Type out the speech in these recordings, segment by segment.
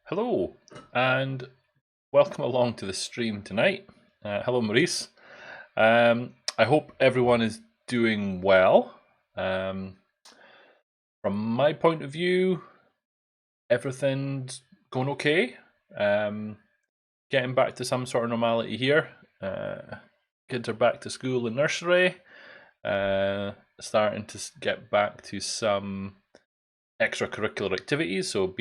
Hello, and welcome along to the stream tonight. Hello, Maurice. I hope everyone is doing well. From my point of view, everything's going okay. Getting back to some sort of normality here. Kids are back to school and nursery. Starting to get back to some extracurricular activities. So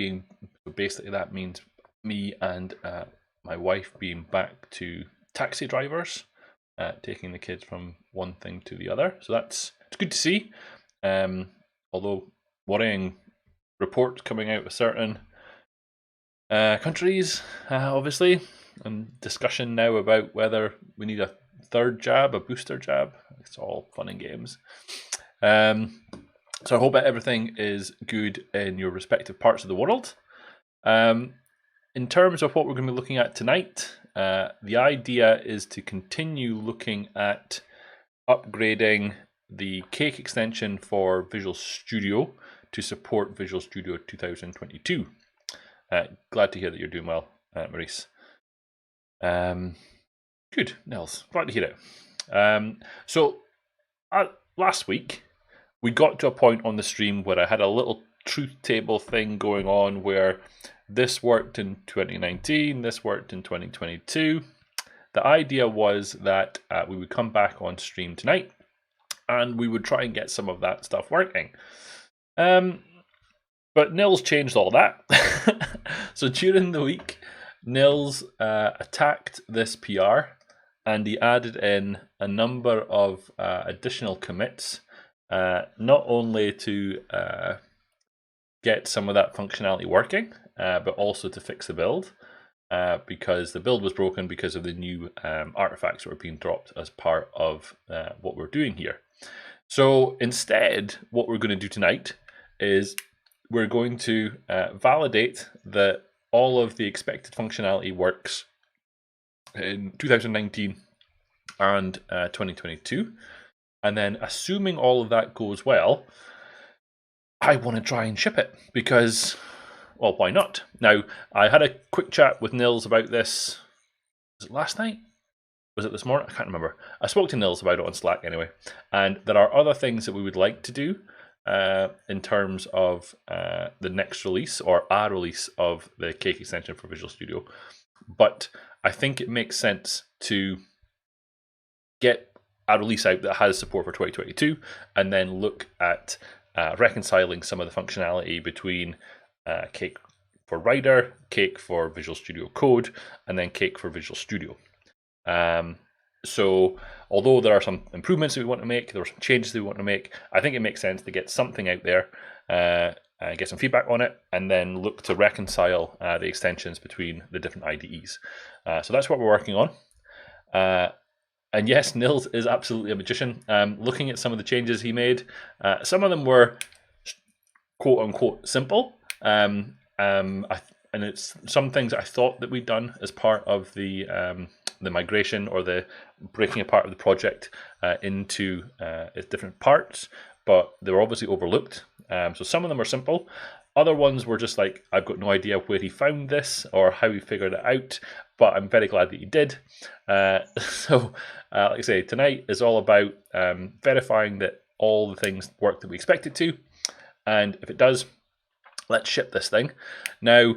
basically that means me and my wife being back to taxi drivers, taking the kids from one thing to the other. So it's good to see. Although worrying reports coming out of certain countries, obviously, and discussion now about whether we need a third jab, a booster jab. It's all fun and games. So I hope that everything is good in your respective parts of the world. In terms of what we're going to be looking at tonight, the idea is to continue looking at upgrading the Cake extension for Visual Studio to support Visual Studio 2022. Glad to hear that you're doing well, Maurice. Good, Nils. Glad to hear it. So last week, we got to a point on the stream where I had a little truth table thing going on where this worked in 2019, this worked in 2022. The idea was that we would come back on stream tonight and we would try and get some of that stuff working. But Nils changed all that. So during the week, Nils attacked this PR and he added in a number of additional commits, not only to get some of that functionality working, but also to fix the build, because the build was broken because of the new artifacts that were being dropped as part of what we're doing here. So instead, what we're going to do tonight is we're going to validate that all of the expected functionality works in 2019 and 2022. And then assuming all of that goes well, I want to try and ship it because, well, why not? Now, I had a quick chat with Nils about this. Was it last night? Was it this morning? I can't remember. I spoke to Nils about it on Slack anyway. And there are other things that we would like to do in terms of the next release or a release of the Cake extension for Visual Studio. But I think it makes sense to get a release out that has support for 2022 and then look at reconciling some of the functionality between Cake for Rider, Cake for Visual Studio Code, and then Cake for Visual Studio. So although there are some improvements that we want to make, there are some changes that we want to make, I think it makes sense to get something out there, get some feedback on it, and then look to reconcile the extensions between the different IDEs. So that's what we're working on. And yes, Nils is absolutely a magician. Looking at some of the changes he made, some of them were quote unquote simple. And it's some things I thought that we'd done as part of the migration or the breaking apart of the project into its different parts, but they were obviously overlooked. So some of them are simple. Other ones were just like, I've got no idea where he found this or how he figured it out, but I'm very glad that he did. So, like I say, tonight is all about verifying that all the things work that we expect it to. And if it does, let's ship this thing. Now,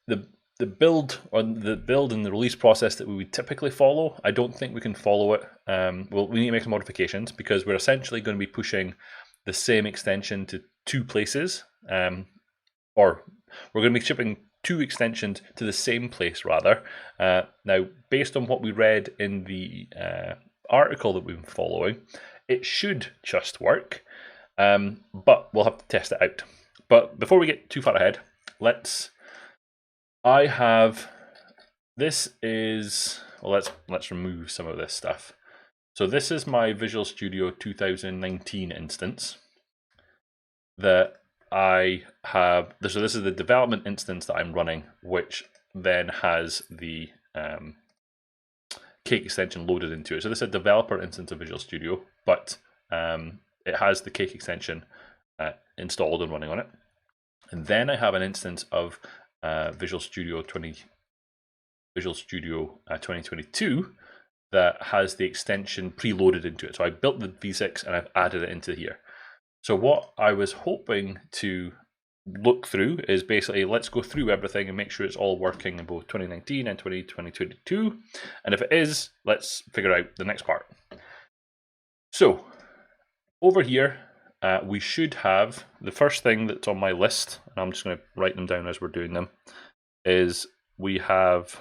the build and the release process that we would typically follow, I don't think we can follow it. Well, we need to make some modifications because we're essentially going to be pushing the same extension to two places. Or we're going to be shipping two extensions to the same place rather. Now, based on what we read in the article that we've been following, it should just work, but we'll have to test it out. But before we get too far ahead, let's remove some of this stuff. So this is my Visual Studio 2019 instance that I have. So this is the development instance that I'm running, which then has the Cake extension loaded into it. So this is a developer instance of Visual Studio, but it has the Cake extension installed and running on it. And then I have an instance of Visual Studio 2022 that has the extension preloaded into it. So I built the v6 and I've added it into here. So what I was hoping to look through is basically, let's go through everything and make sure it's all working in both 2019 and 2022. And if it is, let's figure out the next part. So over here, we should have the first thing that's on my list, and I'm just going to write them down as we're doing them, is we have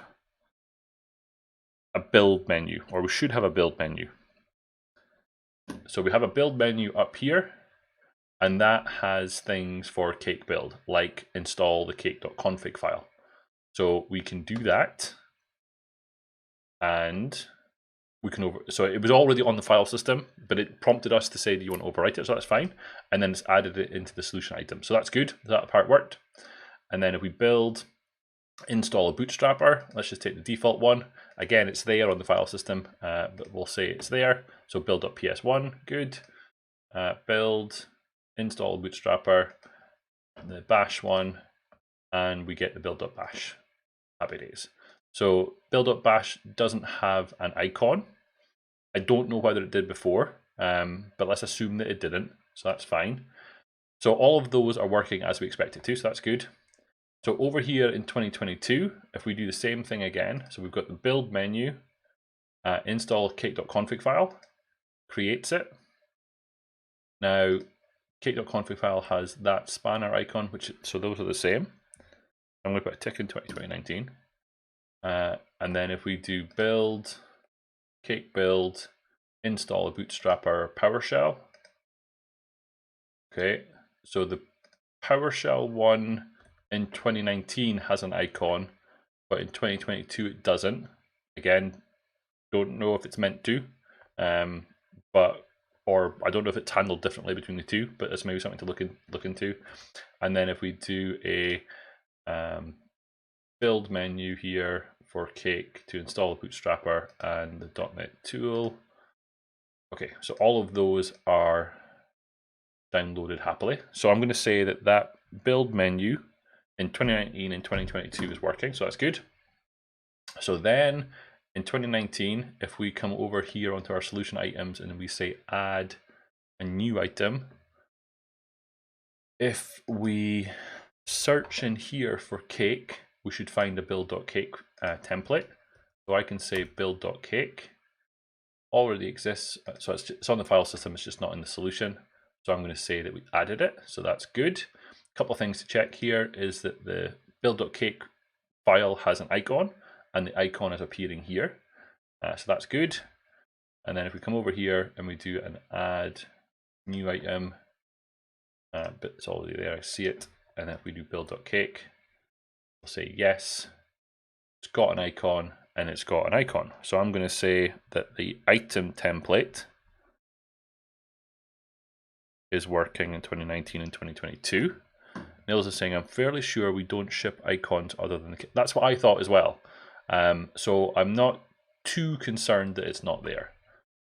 a build menu, or we should have a build menu. So we have a build menu up here, and that has things for Cake build, like install the cake.config file. So we can do that, and we can so it was already on the file system, but it prompted us to say, do you want to overwrite it? So that's fine. And then it's added it into the solution item. So that's good, that part worked. And then if we build install a bootstrapper, let's just take the default one. Again, it's there on the file system, but we'll say it's there. So build.ps1, good. Build, install a bootstrapper, the bash one, and we get the build.bash. Happy days. So build.bash doesn't have an icon. I don't know whether it did before, but let's assume that it didn't, so that's fine. So all of those are working as we expect it to, so that's good. So over here in 2022, if we do the same thing again, so we've got the build menu, install cake.config file, creates it. Now, cake.config file has that spanner icon, so those are the same. I'm going to put a tick in 2019. And then if we do build, cake build, install a bootstrapper PowerShell. Okay, so the PowerShell one in 2019 has an icon, but in 2022 it doesn't. Again, don't know if it's meant to, or I don't know if it's handled differently between the two, but it's maybe something to look into. And then if we do a build menu here for Cake to install a bootstrapper and the .NET tool. Okay, so all of those are downloaded happily. So I'm going to say that that build menu in 2019 and 2022 is working, so that's good. So then in 2019, if we come over here onto our solution items and we say add a new item, if we search in here for Cake, we should find a build.cake template. So I can say build.cake already exists, so it's on the file system, it's just not in the solution. So I'm going to say that we added it, so that's good. A couple of things to check here is that the build.cake file has an icon, and the icon is appearing here, so that's good. And then if we come over here and we do an add new item, but it's already there, I see it. And then if we do build.cake, we'll say yes, it's got an icon and it's got an icon. So I'm going to say that the item template is working in 2019 and 2022. Nils is saying, I'm fairly sure we don't ship icons other than the... That's what I thought as well. So I'm not too concerned that it's not there.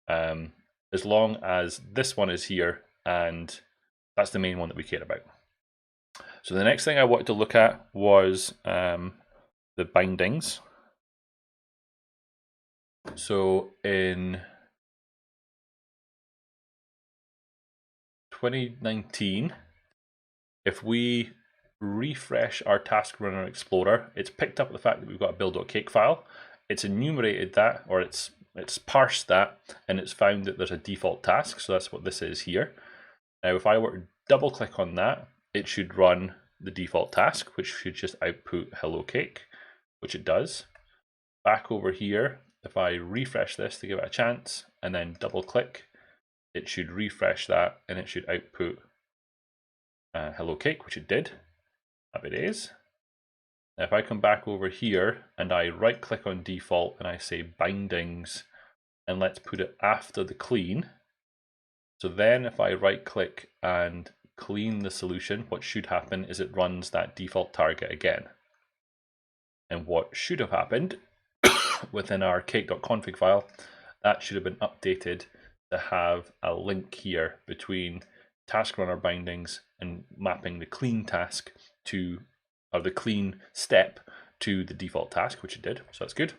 As long as this one is here, and that's the main one that we care about. So the next thing I wanted to look at was the bindings. So in 2019, if we refresh our Task Runner Explorer, it's picked up the fact that we've got a build.cake file. It's enumerated that, or it's parsed that, and it's found that there's a default task. So that's what this is here. Now, if I were to double click on that, it should run the default task, which should just output hello cake, which it does. Back over here, if I refresh this to give it a chance and then double click, it should refresh that and it should output hello cake, which it did. Happy days. Now if I come back over here and I right click on default and I say bindings, and let's put it after the clean. So then if I right click and clean the solution, what should happen is it runs that default target again. And what should have happened within our cake.config file, that should have been updated to have a link here between task runner bindings and mapping the clean task to or the clean step to the default task, which it did, so that's good.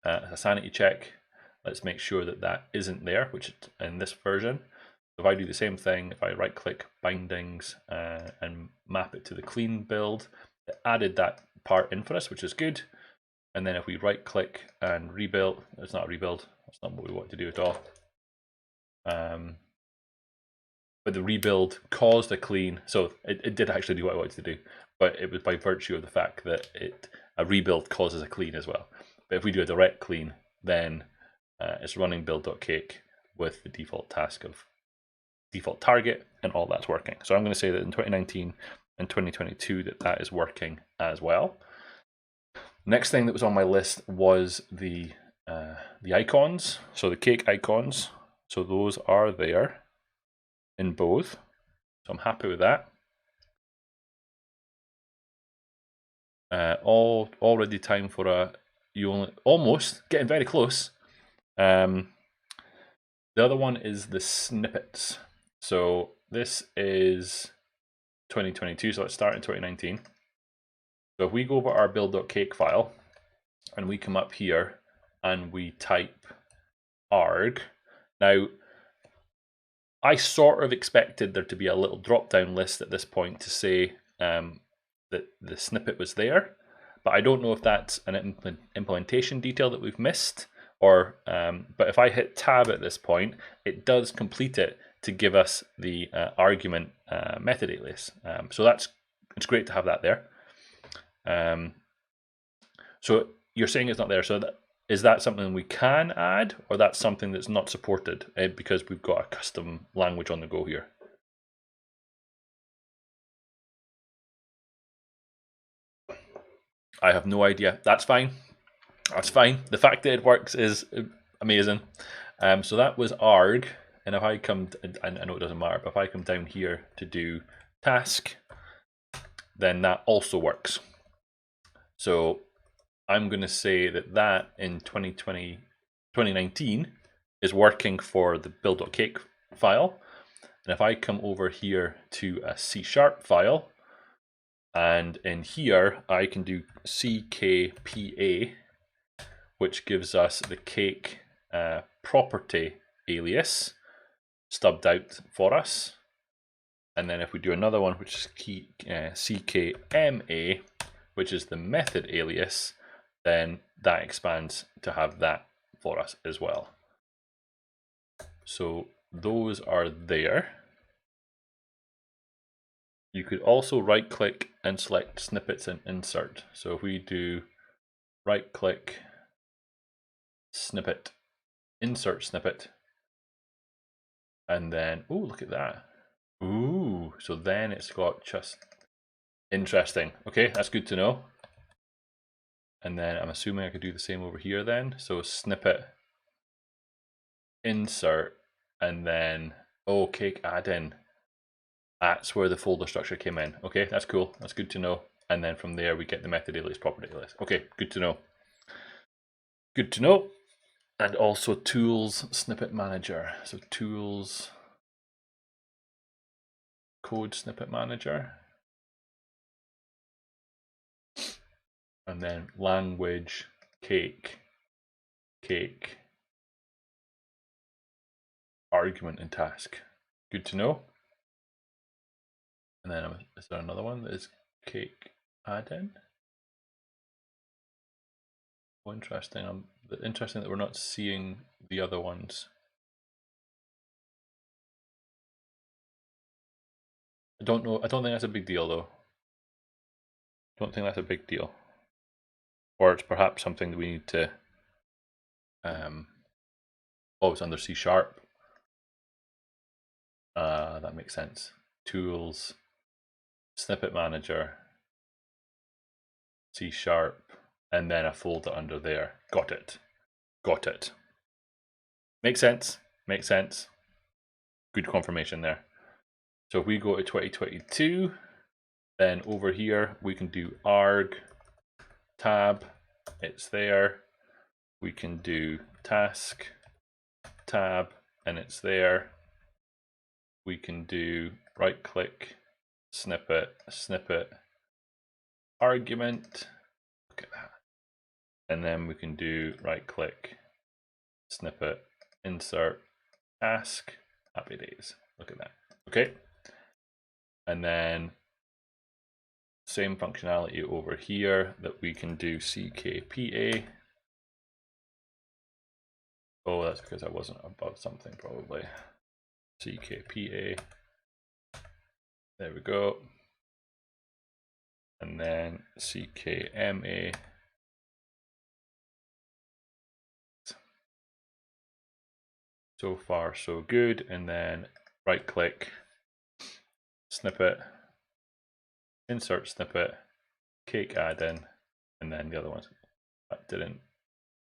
A sanity check, let's make sure that that isn't there, which in this version. If I do the same thing, if I right click bindings and map it to the clean build, it added that part in for us, which is good. And then if we right click and rebuild, it's not a rebuild, that's not what we want to do at all. But the rebuild caused a clean, so it did actually do what I wanted to do, but it was by virtue of the fact that a rebuild causes a clean as well. But if we do a direct clean, then it's running build.cake with the default task of default target, and all that's working. So I'm going to say that in 2019 and 2022 that is working as well. Next thing that was on my list was the icons, so the cake icons. So those are there in both, so I'm happy with that. Already time for almost getting very close. The other one is the snippets. So this is 2022, so let's start in 2019. So if we go over our build.cake file and we come up here and we type arg, now I sort of expected there to be a little drop down list at this point to say that the snippet was there, but I don't know if that's an implementation detail that we've missed, or but if I hit tab at this point, it does complete it to give us the argument method alias. So it's great to have that there. So you're saying it's not there, so is that something we can add, or that's something that's not supported because we've got a custom language on the go here? I have no idea. That's fine. That's fine. The fact that it works is amazing. So that was arg, and if I come, I know it doesn't matter, but if I come down here to do task, then that also works. So I'm going to say that in 2019 is working for the build.cake file. And if I come over here to a C# file, and in here I can do ckpa, which gives us the cake property alias stubbed out for us. And then if we do another one, which is ckma, which is the method alias, then that expands to have that for us as well. So those are there. You could also right click and select snippets and insert. So if we do right click, snippet, insert snippet, and then, oh, look at that. Ooh, so then it's got just interesting. Okay, that's good to know. And then I'm assuming I could do the same over here then. So snippet, insert, and then, oh, cake add-in. That's where the folder structure came in. Okay, that's cool. That's good to know. And then from there, we get the method alias, property alias. Okay, good to know. Good to know. And also tools, snippet manager. So tools, code snippet manager. And then language, cake, argument and task. Good to know. And then is there another one that is cake add-in? Oh, interesting. Interesting that we're not seeing the other ones. I don't know. I don't think that's a big deal though. I don't think that's a big deal. Or it's perhaps something that we need to oh, it's under C#. That makes sense. Tools, snippet manager, C#, and then a folder under there. Got it. Got it. Makes sense. Makes sense. Good confirmation there. So if we go to 2022, then over here we can do arg tab. It's there. We can do task tab, and it's there. We can do right click, snippet, argument. Look at that. And then we can do right click, snippet, insert, task, happy days. Look at that. Okay. And then same functionality over here that we can do CKPA. Oh, that's because I wasn't above something probably. CKPA. There we go. And then CKMA. So far so good. And then right click, snippet, insert snippet, cake add-in, and then the other ones. That didn't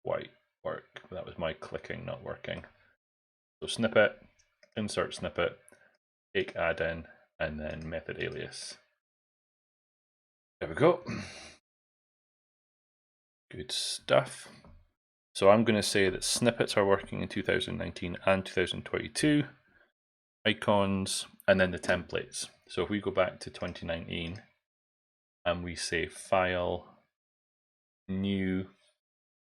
quite work. That was my clicking not working. So snippet, insert snippet, cake add-in, and then method alias. There we go. Good stuff. So I'm going to say that snippets are working in 2019 and 2022. Icons, and then the templates. So if we go back to 2019 and we say file, new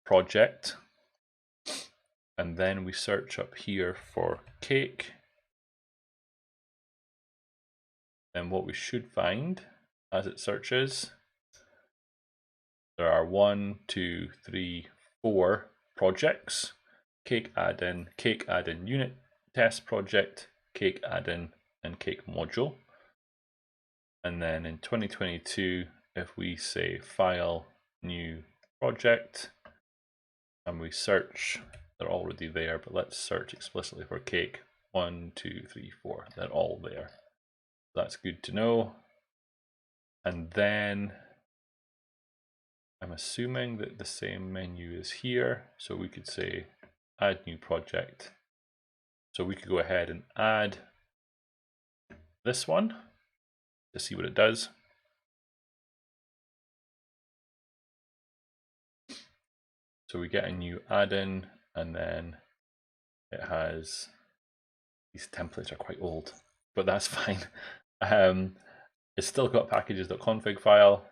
project, and then we search up here for cake, then what we should find as it searches, there are 1, 2, 3, 4 projects: cake add-in unit test project, cake add-in, and cake module. And then in 2022, if we say file, new project, and we search, they're already there, but let's search explicitly for cake. 1, 2, 3, 4, they're all there. That's good to know. And then I'm assuming that the same menu is here, so we could say add new project. So we could go ahead and add this one to see what it does. So we get a new add-in, and then it has, these templates are quite old, but that's fine. It's still got packages.config file,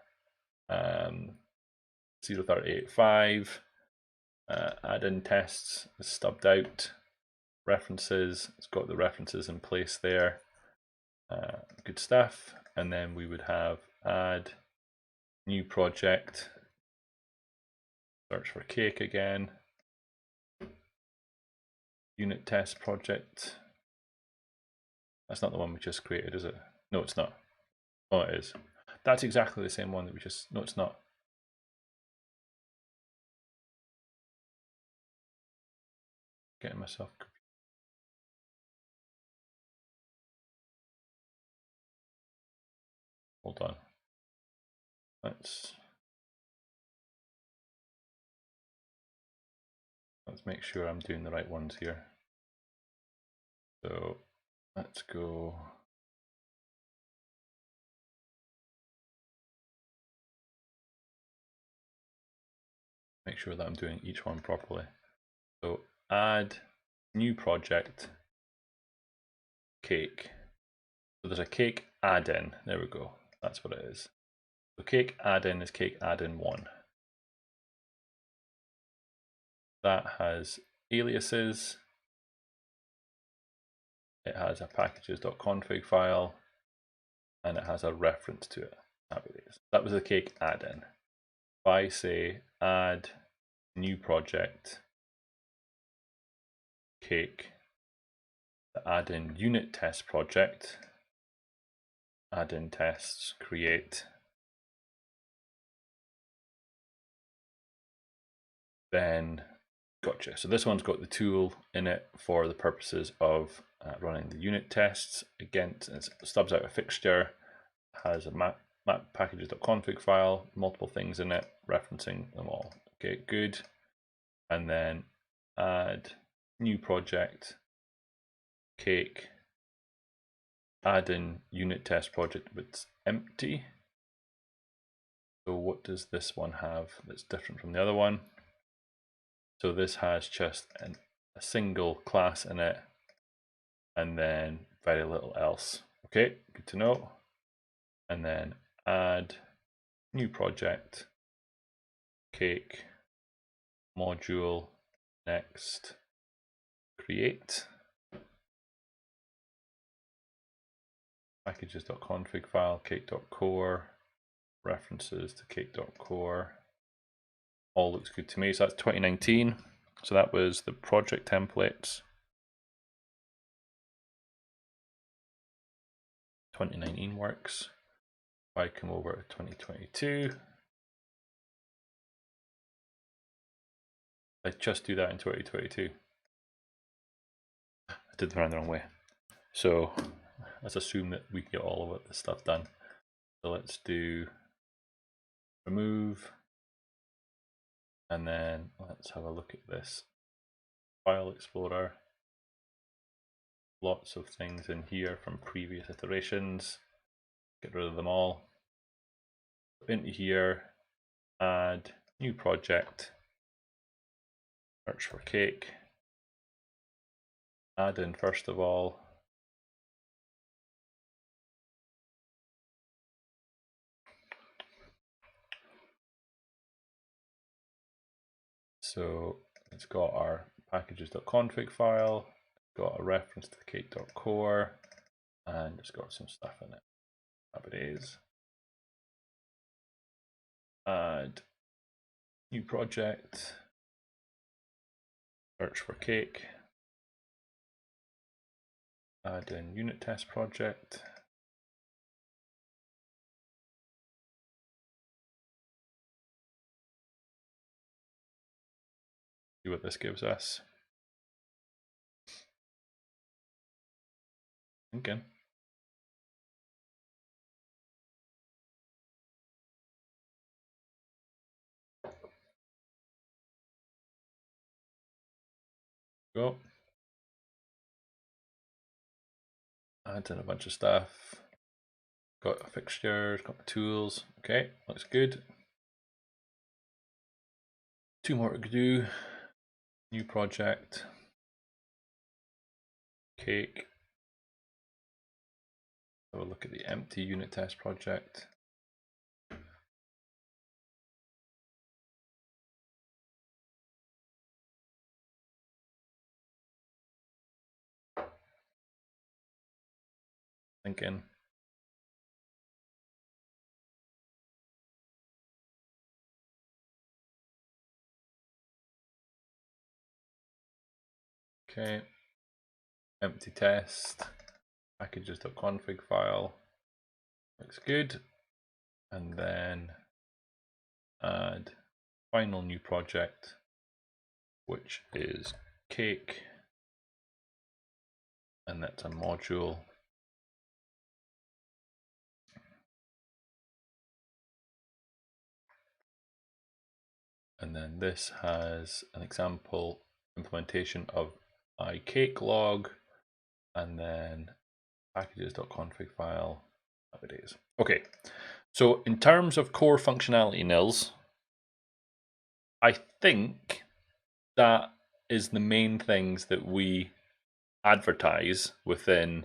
0.38.5, add-in tests is stubbed out, references, it's got the references in place there, good stuff. And then we would have add new project, search for cake again, unit test project. That's not the one we just created, is it? No, it's not. Oh, it is. That's exactly the same one that we just, no, it's not. Getting myself confused. Hold on. Let's make sure I'm doing the right ones here. So let's go. Make sure that I'm doing each one properly. So add new project, cake. So there's a cake add-in. There we go. That's what it is. So cake add-in is cake add-in 1. That has aliases. It has a packages.config file, and it has a reference to it. That was the cake add-in. If I say add new project, cake, the add-in unit test project, add-in tests, create, then gotcha. So this one's got the tool in it for the purposes of running the unit tests. Again, it stubs out a fixture, has a map packages.config file, multiple things in it, referencing them all. Okay, good. And then add new project, cake, add in unit test project, but it's empty. So what does this one have that's different from the other one? So this has just a single class in it, and then very little else. Okay, good to know. And then add new project, cake, module, next, create, packages.config file, cake.core, references to cake.core. All looks good to me. So that's 2019. So that was the project templates. 2019 works. If I come over to 2022, I just do that in 2022. I did the wrong way. So let's assume that we get all of this stuff done. So let's do remove, and then let's have a look at this file explorer. Lots of things in here from previous iterations. Get rid of them all. Into here, add new project, search for cake, add in first of all so it's got our packages.config file, got a reference to the cake.core, and it's got some stuff in it. That it is. Add new project, search for cake, add in unit test project, see what this gives us. Thinking. Go. Add in a bunch of stuff. Got a fixture, got the tools. Okay, looks good. Two more to do. New project. Cake. Have a look at the empty unit test project. Thinking. Okay. Empty test. Packages.config file. Looks good. And then add final new project, which is cake. And that's a module. And then this has an example implementation of iCake log, and then packages.config file. That it is. Okay, so in terms of core functionality, Nils, I think that is the main things that we advertise within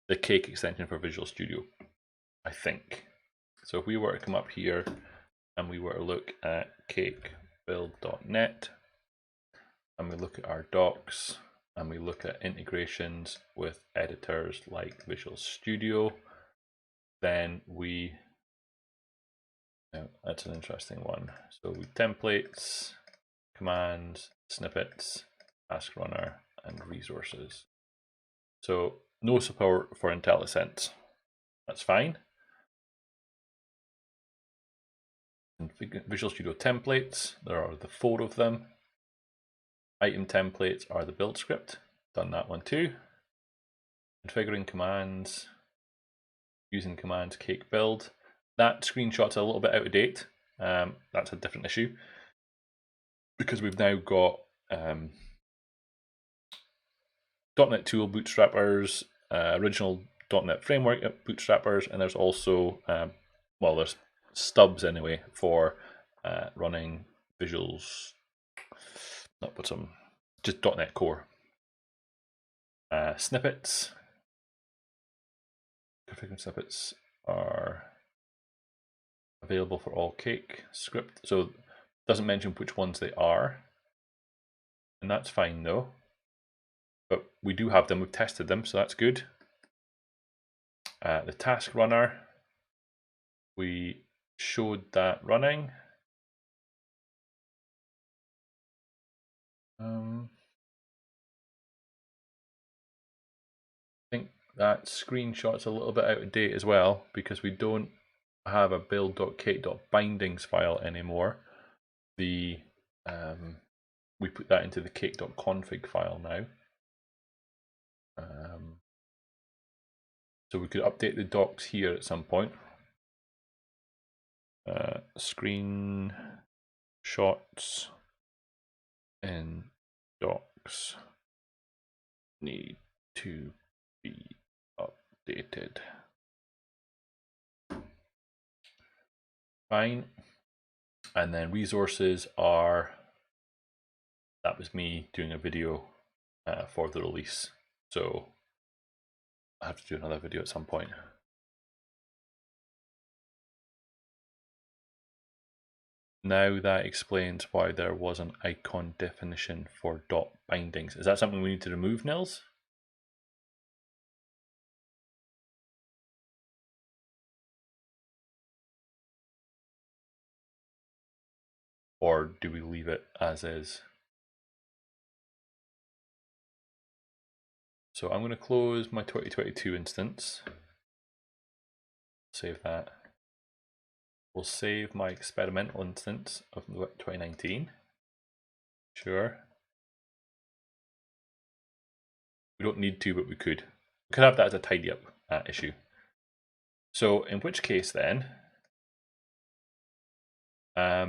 the Cake extension for Visual Studio, I think. So if we were to come up here and we were to look at cakebuild.net, and we look at our docs, and we look at integrations with editors like Visual Studio, then we, that's an interesting one. So we templates, commands, snippets, task runner, and resources. So no support for IntelliSense. That's fine. In Visual Studio templates, there are the 4 of them. Item templates are the build script. Done that one too. Configuring commands, using commands cake build. That screenshot's a little bit out of date. That's a different issue because we've now got .NET Tool bootstrappers, original .NET Framework bootstrappers, and there's also, well, there's stubs anyway for running Visuals, not put some, just .NET Core. Snippets, configuring snippets are available for all cake script. So it doesn't mention which ones they are, and that's fine though. But we do have them, we've tested them, so that's good. The task runner, we showed that running. I think that screenshot's a little bit out of date as well, because we don't have a build.cake.bindings file anymore. We put that into the cake.config file now. So we could update the docs here at some point. Screen shots in docs need to be updated. Fine. And then resources are, that was me doing a video for the release. So I have to do another video at some point. Now that explains why there was an icon definition for dot bindings. Is that something we need to remove, Nils? Or do we leave it as is? So I'm going to close my 2022 instance. Save that. We'll save my experimental instance of 2019. Sure. We don't need to, but we could. We could have that as a tidy up issue. So in which case then, I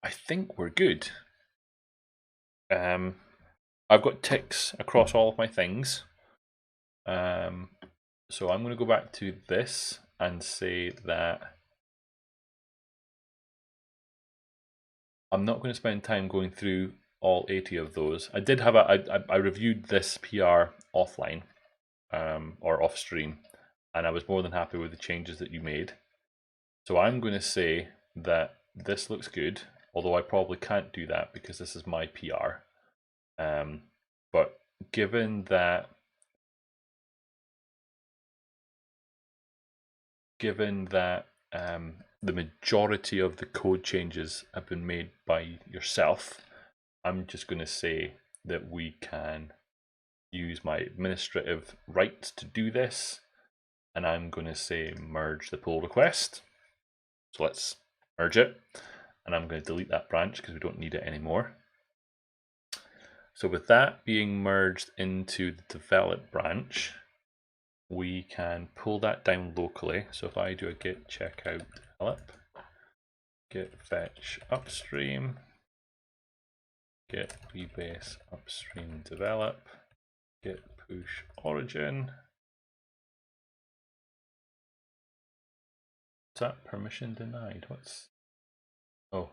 think we're good. I've got ticks across all of my things. So I'm going to go back to this and say that I'm not going to spend time going through all 80 of those. I did have I reviewed this PR offline or off stream, and I was more than happy with the changes that you made. So I'm going to say that this looks good, although I probably can't do that because this is my PR. But given that the majority of the code changes have been made by yourself, I'm just going to say that we can use my administrative rights to do this, and I'm going to say merge the pull request. So let's merge it, and I'm going to delete that branch because we don't need it anymore. So with that being merged into the develop branch, we can pull that down locally. So if I do a git checkout develop, git fetch upstream, git rebase upstream develop, git push origin. Is that permission denied? What's, oh,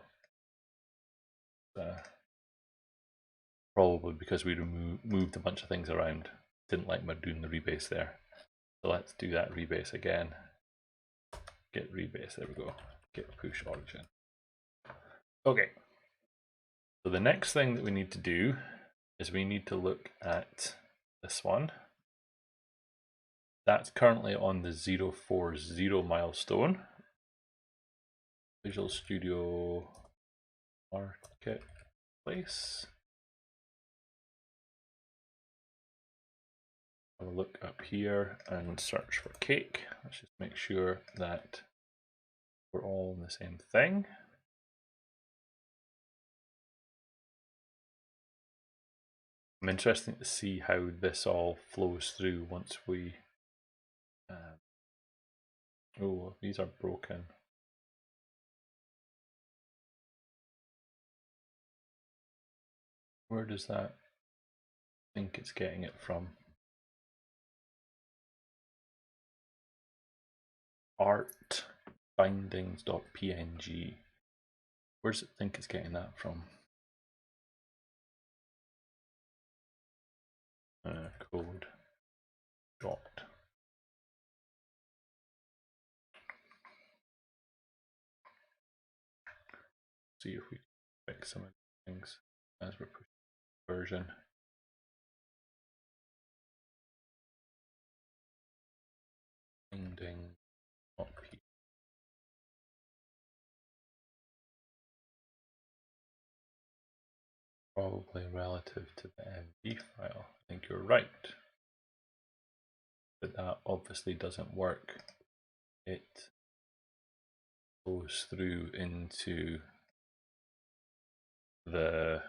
probably because we moved a bunch of things around. Didn't like me doing the rebase there. So let's do that rebase again. Git rebase, there we go. Git push origin. Okay. So the next thing that we need to do is we need to look at this one. That's currently on the 040 milestone. Visual Studio Marketplace. Have a look up here and search for cake. Let's just make sure that we're all in the same thing. I'm interested to see how this all flows through once we. Oh, these are broken. Where does that think it's getting it from? Art bindings.png. Where does it think it's getting that from? Code dot. see if we can fix some of the things as we're pushing version. Finding .p. Probably relative to the MD file. I think you're right. But that obviously doesn't work. It goes through into the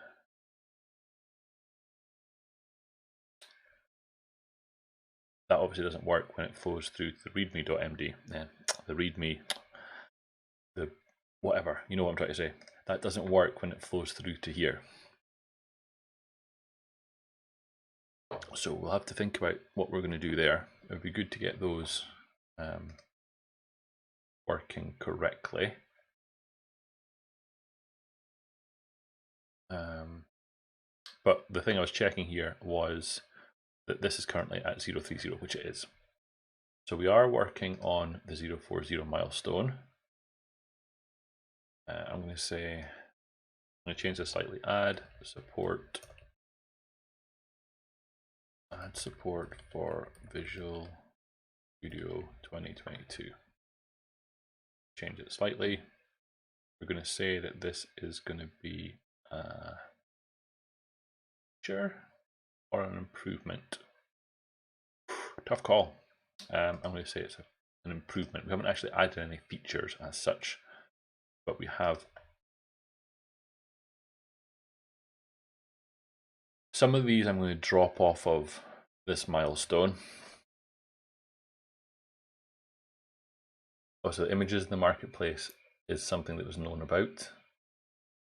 that obviously doesn't work when it flows through to the readme.md. The readme, the whatever, you know what I'm trying to say. That doesn't work when it flows through to here. So we'll have to think about what we're going to do there. It would be good to get those working correctly. But the thing I was checking here was that this is currently at 030, which it is. So we are working on the 040 milestone. I'm going to say, I'm going to change this slightly. Add support for Visual Studio 2022. Change it slightly. We're going to say that this is going to be a feature or an improvement. Tough call. I'm going to say it's an improvement. We haven't actually added any features as such, but we have some of these. I'm going to drop off of this milestone. Also, the images in the marketplace is something that was known about.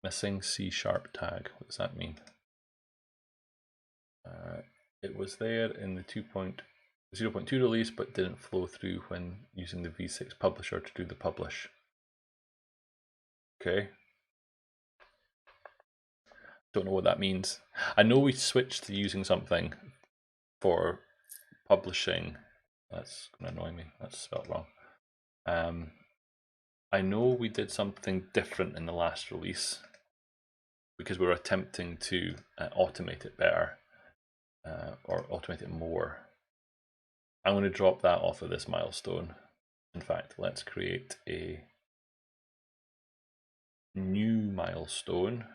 Missing C# tag. What does that mean? It was there in the 0.2 release, but didn't flow through when using the V6 publisher to do the publish. Okay. Don't know what that means. I know we switched to using something for publishing. That's going to annoy me. That's spelled wrong. I know we did something different in the last release because we were attempting to automate it better or automate it more. I'm going to drop that off of this milestone. In fact, let's create a new milestone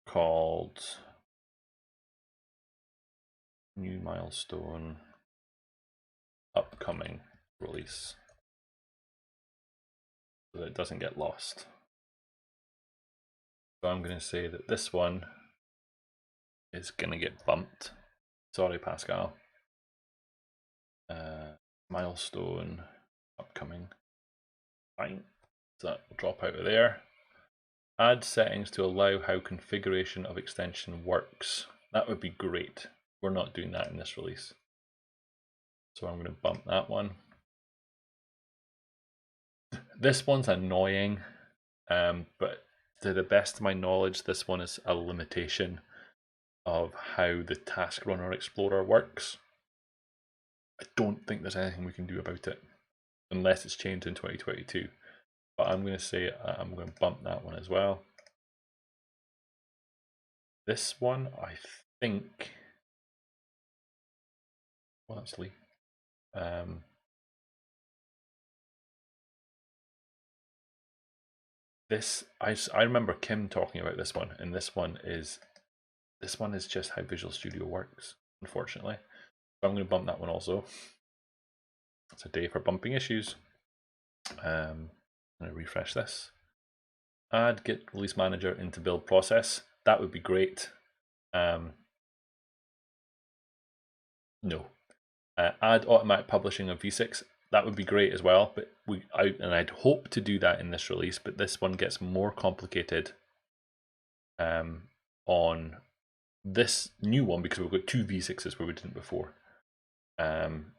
called new milestone upcoming release so that it doesn't get lost. So I'm going to say that this one is going to get bumped. Sorry, Pascal. Milestone upcoming. Fine. So that will drop out of there. Add settings to allow how configuration of extension works. That would be great. We're not doing that in this release. So I'm going to bump that one. This one's annoying, but to the best of my knowledge, this one is a limitation of how the Task Runner Explorer works. I don't think there's anything we can do about it unless it's changed in 2022. But I'm going to say I'm going to bump that one as well. This one, I think. Well, that's Lee. This I remember Kim talking about this one, and this one is just how Visual Studio works, unfortunately. So I'm going to bump that one also. It's a day for bumping issues. I'm going to refresh this. Add Git Release Manager into build process. That would be great. No. Add automatic publishing of V6. That would be great as well. But I'd hope to do that in this release. But this one gets more complicated on this new one because we've got two V6s where we didn't before. I'm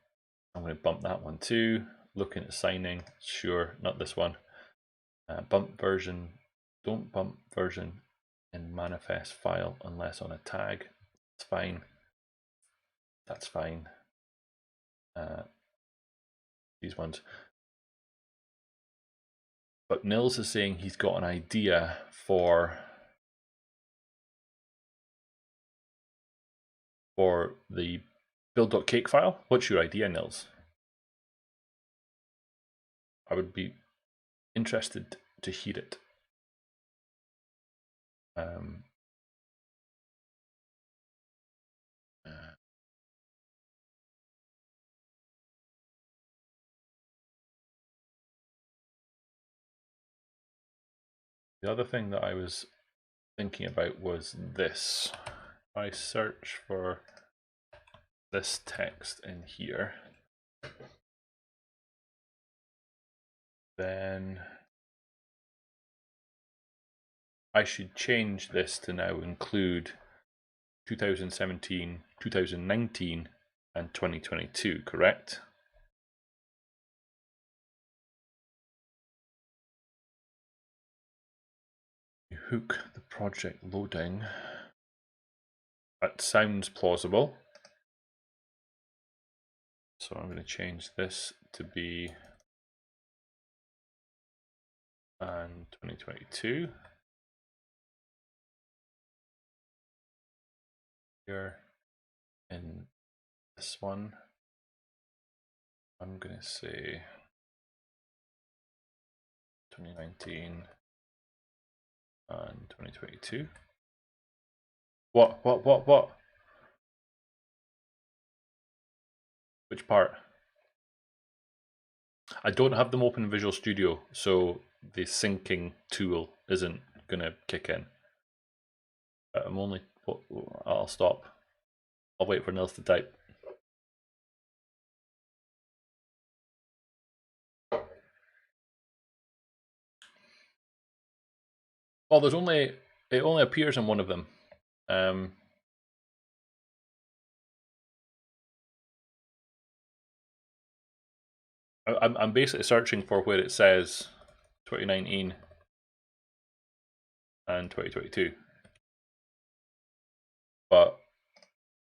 going to bump that one too. Looking at signing, sure, not this one. Bump version, don't bump version in manifest file unless on a tag. It's fine. That's fine. These ones. But Nils is saying he's got an idea for the build.cake file. What's your idea, Nils? I would be interested to hear it. The other thing that I was thinking about was this. If I search for this text in here, then I should change this to now include 2017, 2019, and 2022, correct? You hook the project loading. That sounds plausible. So I'm going to change this to be and 2022. Here in this one, I'm going to say 2019 and 2022. What? Which part? I don't have them open in Visual Studio, so the syncing tool isn't going to kick in. But I'm only... I'll stop. I'll wait for Nils to type. Well, there's only... It only appears in one of them. I'm basically searching for where it says 2019 and 2022. But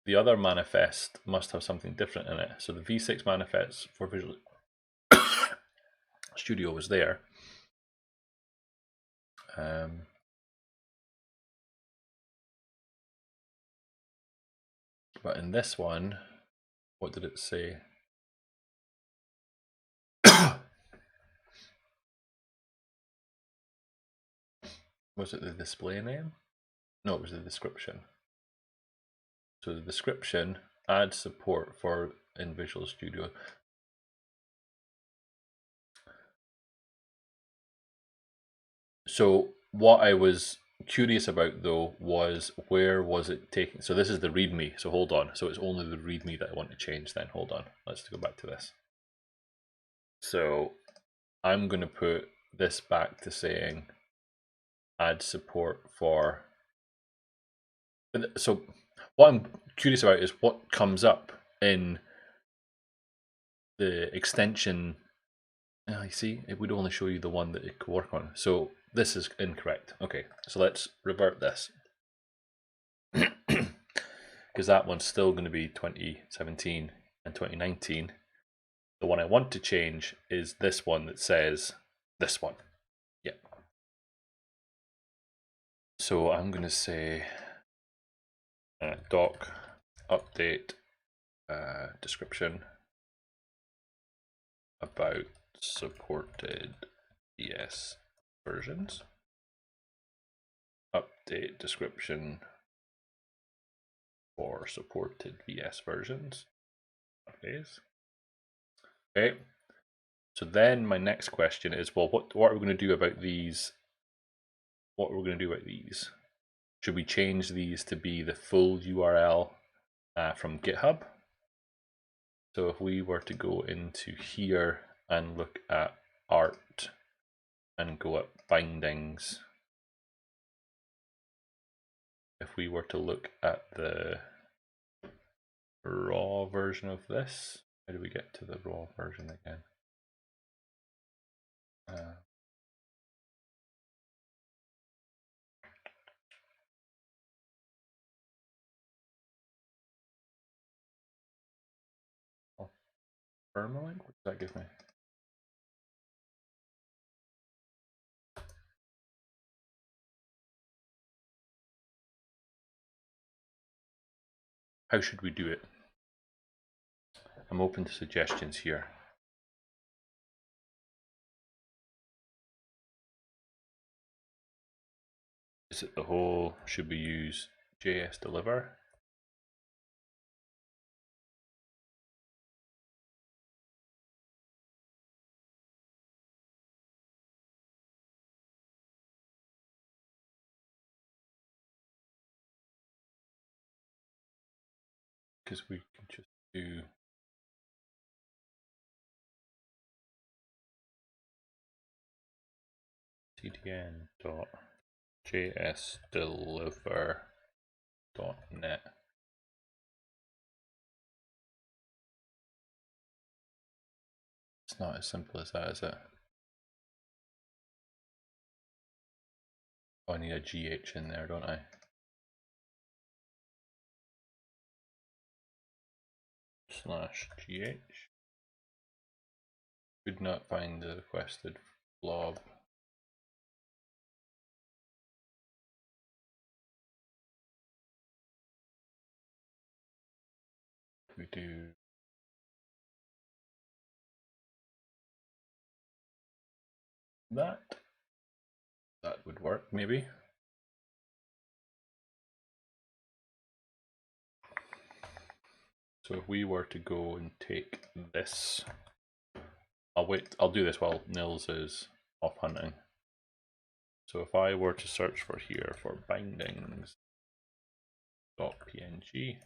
the other manifest must have something different in it. So the V6 manifest for Visual Studio was there. But in this one, what did it say? Was it the display name? No, it was the description. So the description adds support for in Visual Studio. So what I was curious about though was where was it taken? So this is the README. So hold on. So it's only the README that I want to change then. Hold on. Let's go back to this. So I'm going to put this back to saying add support for. So what I'm curious about is what comes up in the extension. You see, it would only show you the one that it could work on. So this is incorrect. Okay, so let's revert this. Because that one's still going to be 2017 and 2019. The one I want to change is this one that says this one. Yeah. So I'm going to say doc update description about supported VS versions. Update description for supported VS versions. Okay. So then my next question is, well, what are we going to do about these? What are we going to do about these? Should we change these to be the full URL from GitHub? So if we were to go into here and look at art and go at bindings, if we were to look at the raw version of this, how do we get to the raw version again? Permalink? What does that give me? How should we do it? I'm open to suggestions here. Is it the whole, should we use JS deliver? Because we can just do cdn.jsdeliver.net. It's not as simple as that, is it? Oh, I need a GH in there, don't I? /GH. Could not find the requested blob. We do that. That would work, maybe. So if we were to go and take this, I'll do this while Nils is off hunting. So if I were to search for here for bindings.png,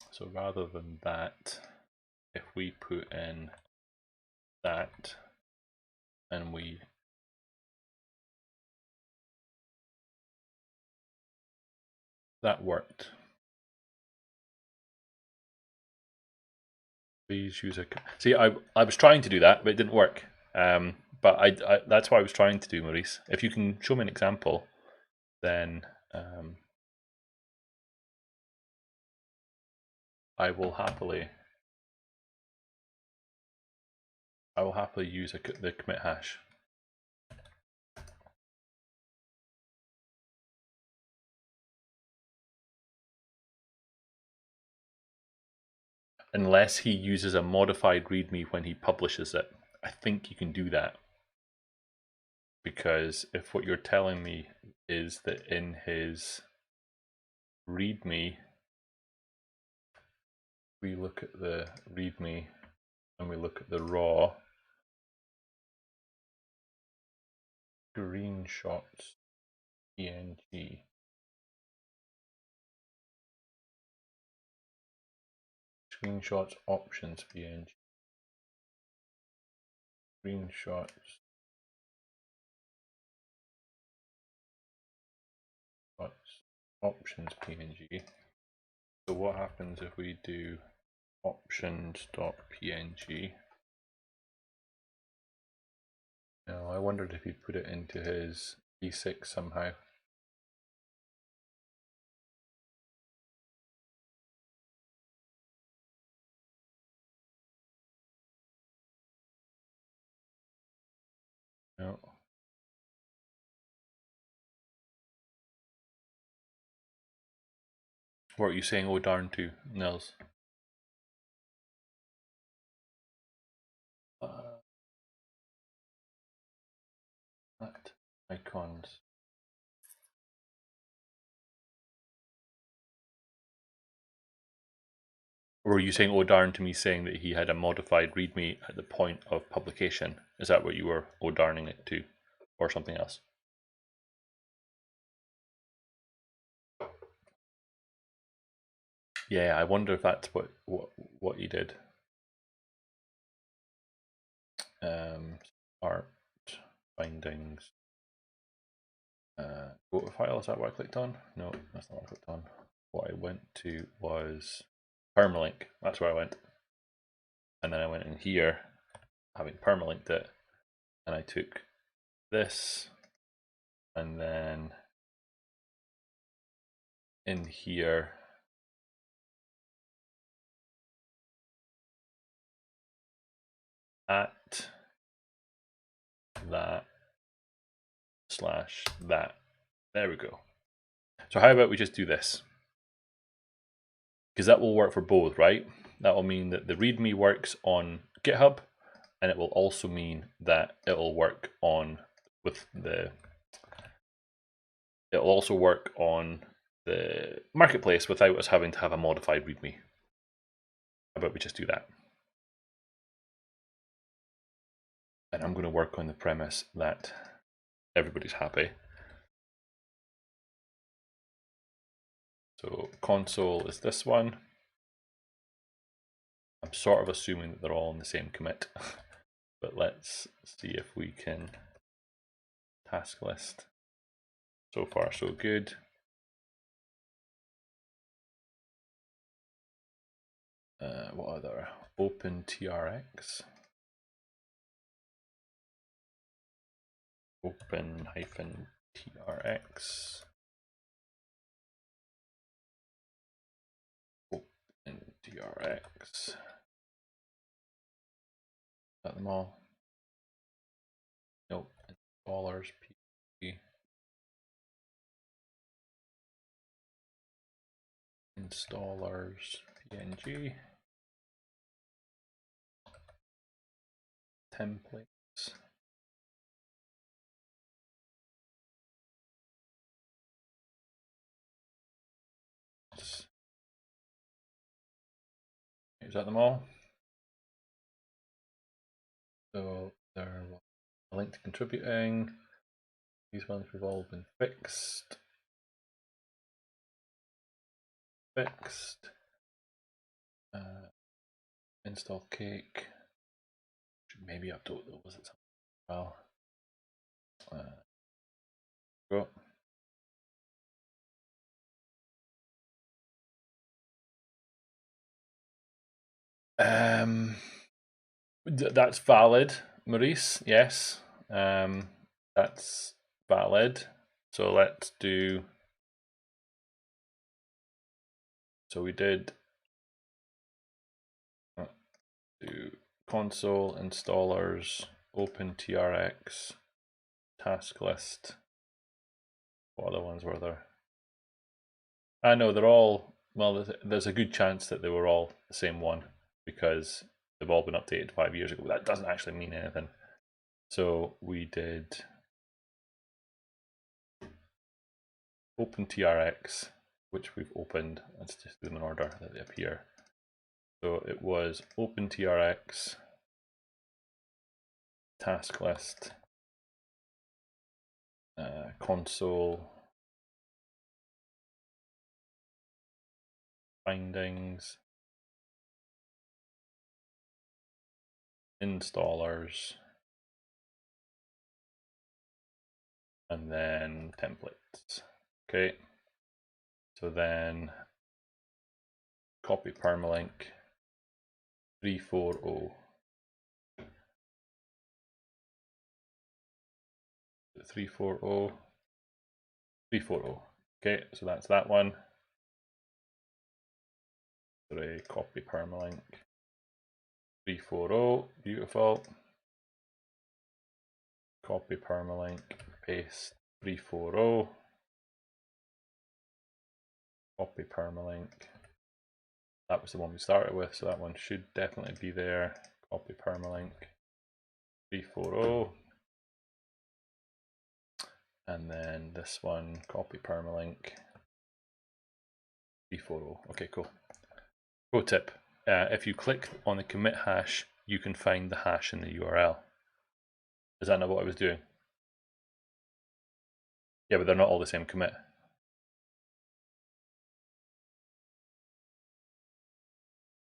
so rather than that, if we put in that and that worked. Please use a, see, I was trying to do that, but it didn't work. But I that's what I was trying to do, Maurice. If you can show me an example, then I will happily use the commit hash. Unless he uses a modified README when he publishes it. I think you can do that. Because if what you're telling me is that in his README, we look at the README and we look at the raw screenshots PNG. Screenshots options PNG. Screenshots options PNG. So what happens if we do options.png? No, I wondered if he put it into his E6 somehow. No. What are you saying, oh darn to, Nils? That icons. Or were you saying oh darn to me saying that he had a modified README at the point of publication? Is that what you were oh darning it to? Or something else? Yeah, I wonder if that's what he did. Art bindings. Go to file, is that what I clicked on? No, that's not what I clicked on. What I went to was permalink, that's where I went. And then I went in here, having permalinked it, and I took this, and then in here, at that / that. There we go. So how about we just do this? because that will work for both, right? That will mean that the README works on GitHub, and it will also mean that it will work on it'll also work on the marketplace without us having to have a modified README. How about we just do that? And I'm going to work on the premise that everybody's happy. So console is this one. I'm sort of assuming that they're all in the same commit, but let's see if we can task list. So far, so good. What other? OpenTRX. Open-TRX. OpenTRX. Got them all? Nope. Installers, P. Installers, PNG. Templates. Is that them all? So they're a link to contributing. These ones have all been fixed. Install cake. Should maybe update those at some well. Go. That's valid, Maurice. Yes, that's valid. So let's do. So we did do console installers, OpenTRX, task list. What other ones were there? I know they're all. Well, there's a good chance that they were all the same one because they've all been updated 5 years ago. That doesn't actually mean anything. So we did OpenTRX, which we've opened. Let's just do them in order that they appear. So it was OpenTRX, task list, console, findings, installers, and then templates. Okay, so then copy permalink 340. 340. 340. Okay, so that's that one. Sorry, copy permalink 340. Beautiful. Copy permalink, paste 340. Copy permalink. That was the one we started with, so that one should definitely be there. Copy permalink 340. And then this one, copy permalink 340. Okay, cool. Pro tip, if you click on the commit hash, you can find the hash in the URL. Is that not what I was doing? Yeah, but they're not all the same commit.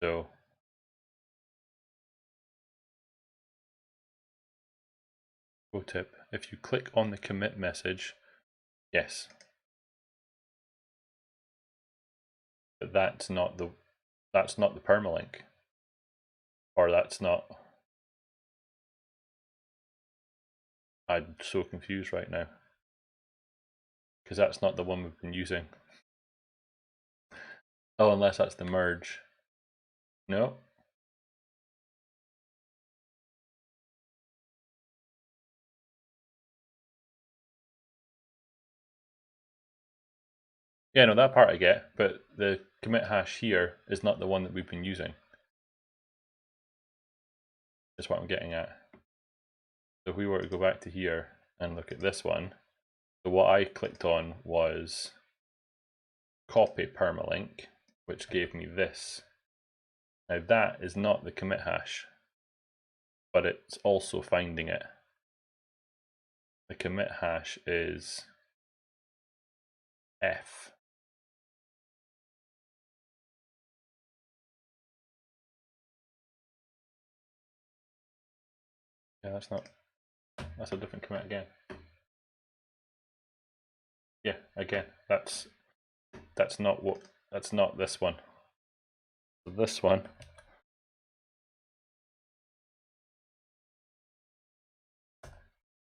So pro tip, if you click on the commit message, yes. But that's not the permalink. Or that's not. I'm so confused right now. Because that's not the one we've been using. Oh, unless that's the merge. No. Yeah, no, that part I get, but the commit hash here is not the one that we've been using. That's what I'm getting at. So if we were to go back to here and look at this one, so what I clicked on was copy permalink, which gave me this. Now that is not the commit hash, but it's also finding it. The commit hash is F. Yeah, that's a different commit again. Yeah, again, that's not this one. So this one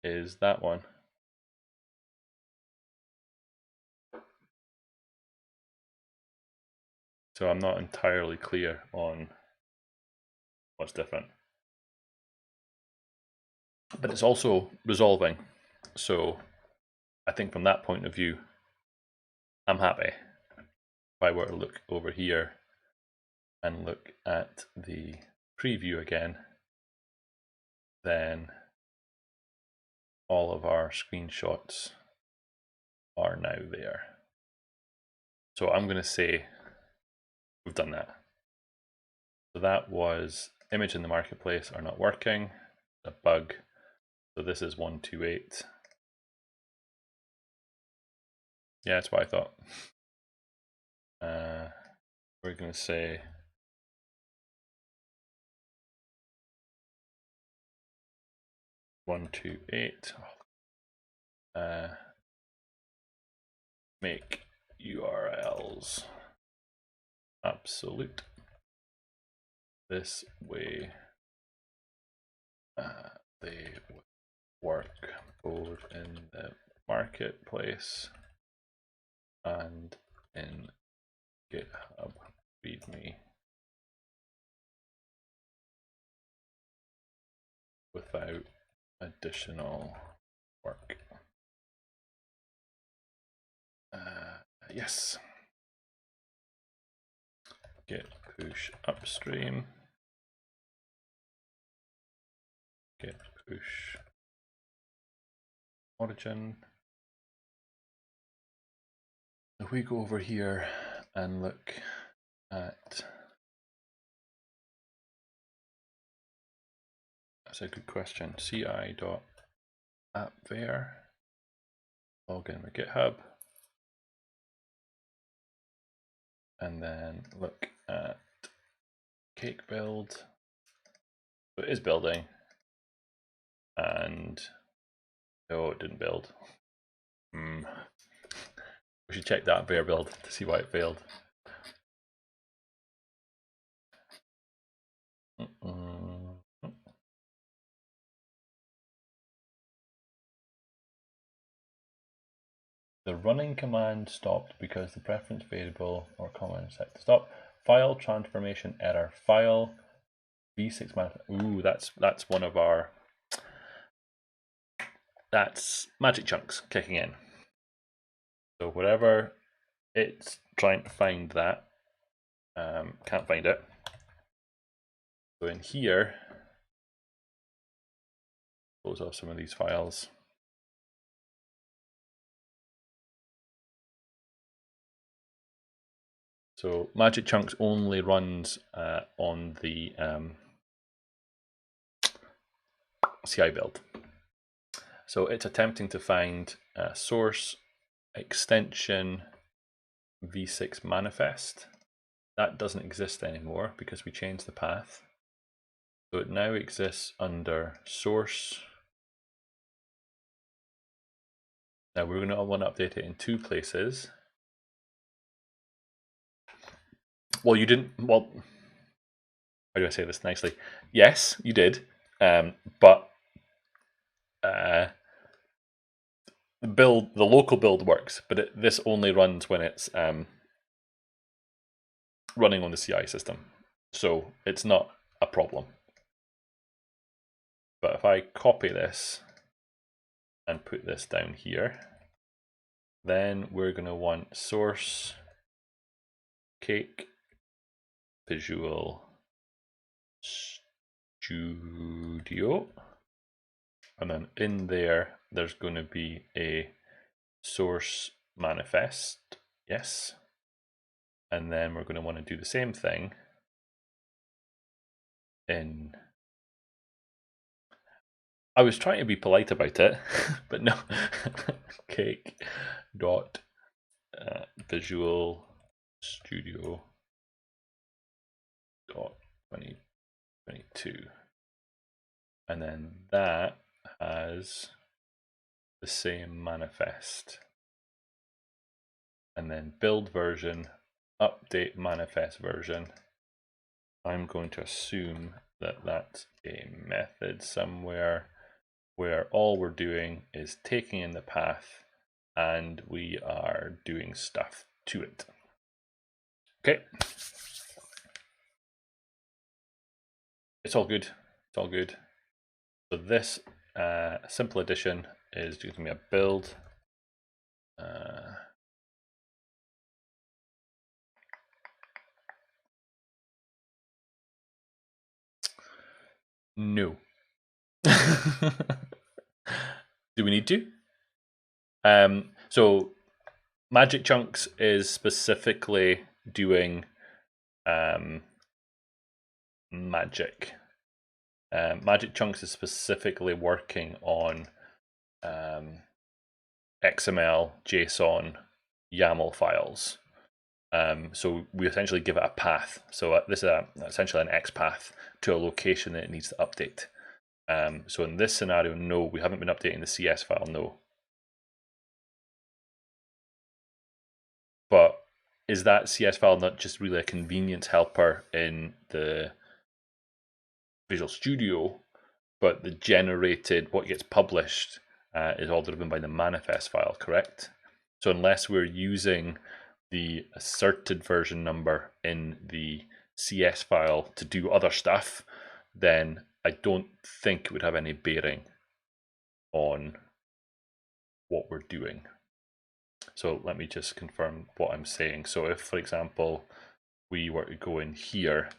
is that one. So I'm not entirely clear on what's different. But it's also resolving. So I think from that point of view, I'm happy. If I were to look over here and look at the preview again, then all of our screenshots are now there. So I'm going to say we've done that. So that was image in the marketplace are not working, a bug. So this is 128. Yeah, that's what I thought. We're going to say one, 2, 8. Make URLs absolute. This way they work both in the marketplace and in GitHub README without additional work. Yes. Git push upstream. Git push origin. If we go over here and look at, that's a good question, ci.appvar, log in with GitHub, and then look at cake build. So it is building, and oh, it didn't build. We should check that var build to see why it failed. The running command stopped because the preference variable or comment set to stop. File transformation error. File v6 manifest. Ooh, that's one of our. That's magic chunks kicking in. So whatever it's trying to find that, can't find it. So in here, close off some of these files. So magic chunks only runs on the CI build. So it's attempting to find source extension v6 manifest. That doesn't exist anymore because we changed the path. So it now exists under source. Now we're going to want to update it in two places. Well, you didn't. Well, how do I say this nicely? Yes, you did, but the local build works, but this only runs when it's running on the CI system, so it's not a problem. But if I copy this and put this down here, Then we're going to want source cake Visual Studio, and then in there there's going to be a source manifest, yes, and then we're going to want to do the same thing in, I was trying to be polite about it, but no, cake dot Visual Studio dot 2022, and then that has the same manifest, and then build version, update manifest version. I'm going to assume that that's a method somewhere where all we're doing is taking in the path and we are doing stuff to it. Okay. It's all good. It's all good. So this simple addition is giving me a build. No. Do we need to? So Magic Chunks is specifically doing magic. Magic Chunks is specifically working on XML, JSON, YAML files. So we essentially give it a path. So this is essentially an X path to a location that it needs to update. So in this scenario, no, we haven't been updating the CS file, no. But is that CS file not just really a convenience helper in the Visual Studio, but the generated, what gets published is all driven by the manifest file, correct? So unless we're using the asserted version number in the CS file to do other stuff, then I don't think it would have any bearing on what we're doing. So let me just confirm what I'm saying. So if, for example, we were to go in here,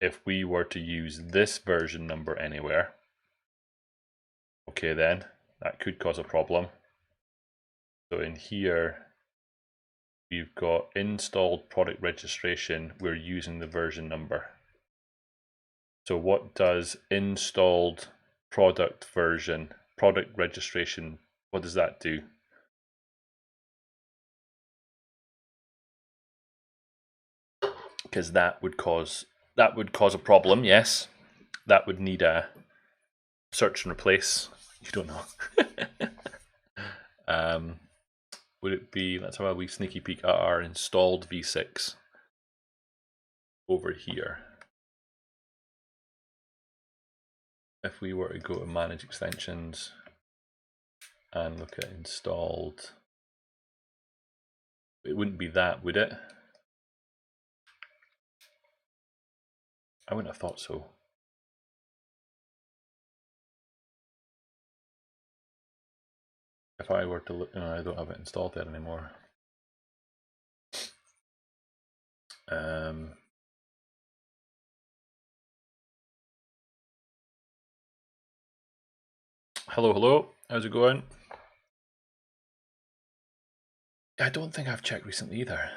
if we were to use this version number anywhere, okay, then that could cause a problem. So in here, we've got installed product registration, we're using the version number. So what does installed product version, product registration, what does that do? Because that would cause a problem, yes. That would need a search and replace. You don't know. Would it be, let's have a wee sneaky peek at our installed v6 over here. If we were to go to manage extensions and look at installed, it wouldn't be that, would it? I wouldn't have thought so. If I were to look, no, I don't have it installed there anymore. Hello, how's it going? I don't think I've checked recently either.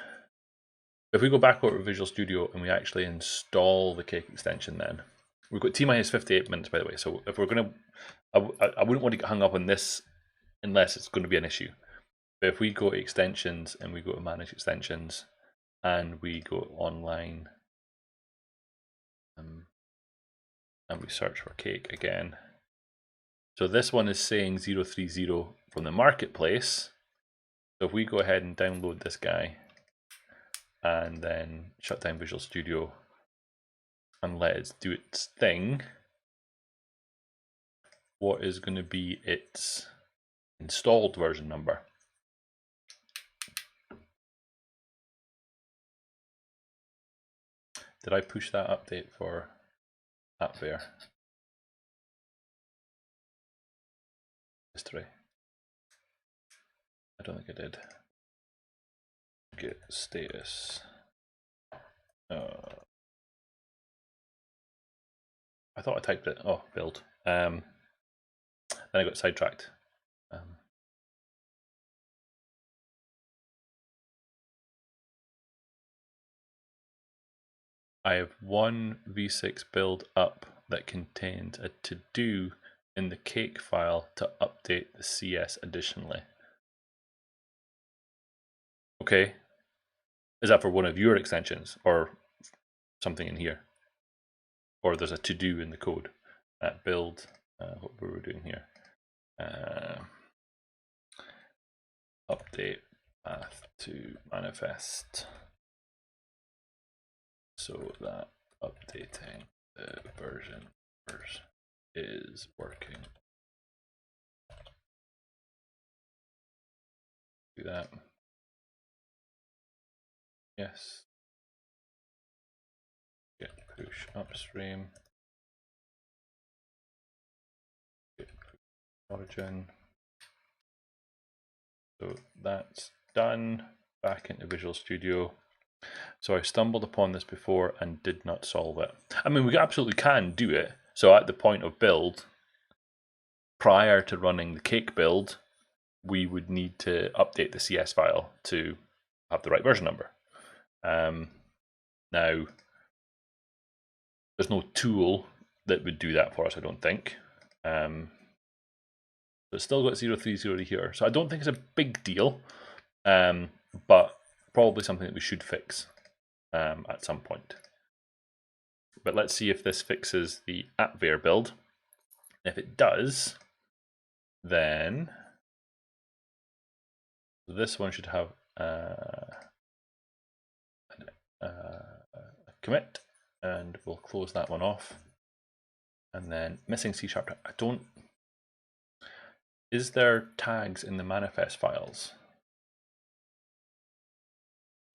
If we go back over to Visual Studio and we actually install the cake extension, then we've got T-minus 58 minutes, by the way. So if we're going to, I wouldn't want to get hung up on this unless it's going to be an issue. But if we go to extensions and we go to manage extensions and we go online and we search for cake again. So this one is saying 030 from the marketplace. So if we go ahead and download this guy and then shut down Visual Studio and let it do its thing, what is going to be its installed version number? Did I push that update for AppVeyor? History. I don't think I did. Git status. I thought I typed it. Oh, build. Then I got sidetracked. I have one v6 build up that contains a to-do in the cake file to update the CS additionally. Okay. Is that for one of your extensions or something in here? Or there's a to-do in the code at build, what were we doing here? Update path to manifest so that updating the version is working. Do that. Yes. Git push upstream. Git push origin. So that's done. Back into Visual Studio. So I stumbled upon this before and did not solve it. I mean, we absolutely can do it. So at the point of build, prior to running the cake build, we would need to update the CS file to have the right version number. Now, there's no tool that would do that for us, I don't think. So it's still got 030 here. So I don't think it's a big deal, but probably something that we should fix at some point. But let's see if this fixes the appvar build. If it does, then this one should have a commit, and we'll close that one off. And then missing C#. I don't. Is there tags in the manifest files?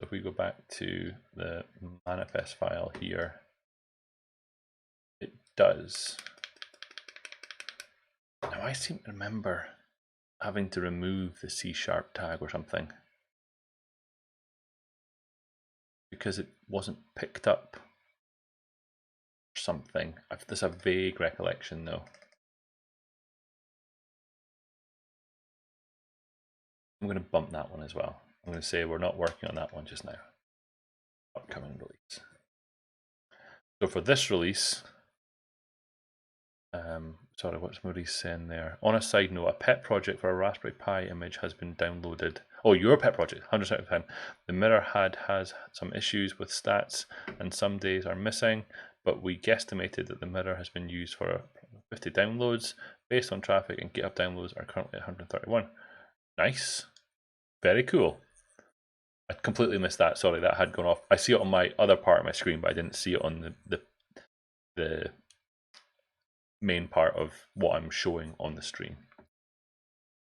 If we go back to the manifest file here, it does. Now I seem to remember having to remove the C# tag or something because it wasn't picked up or something. There's a vague recollection though. I'm going to bump that one as well. I'm going to say we're not working on that one just now. Upcoming release. So for this release, sorry, what's Maurice saying there? On a side note, a pet project for a Raspberry Pi image has been downloaded. Oh, your pet project, 100% of the time. The mirror has some issues with stats and some days are missing, but we guesstimated that the mirror has been used for 50 downloads based on traffic, and GitHub downloads are currently at 131. Nice. Very cool. I completely missed that. Sorry, that had gone off. I see it on my other part of my screen, but I didn't see it on the main part of what I'm showing on the stream.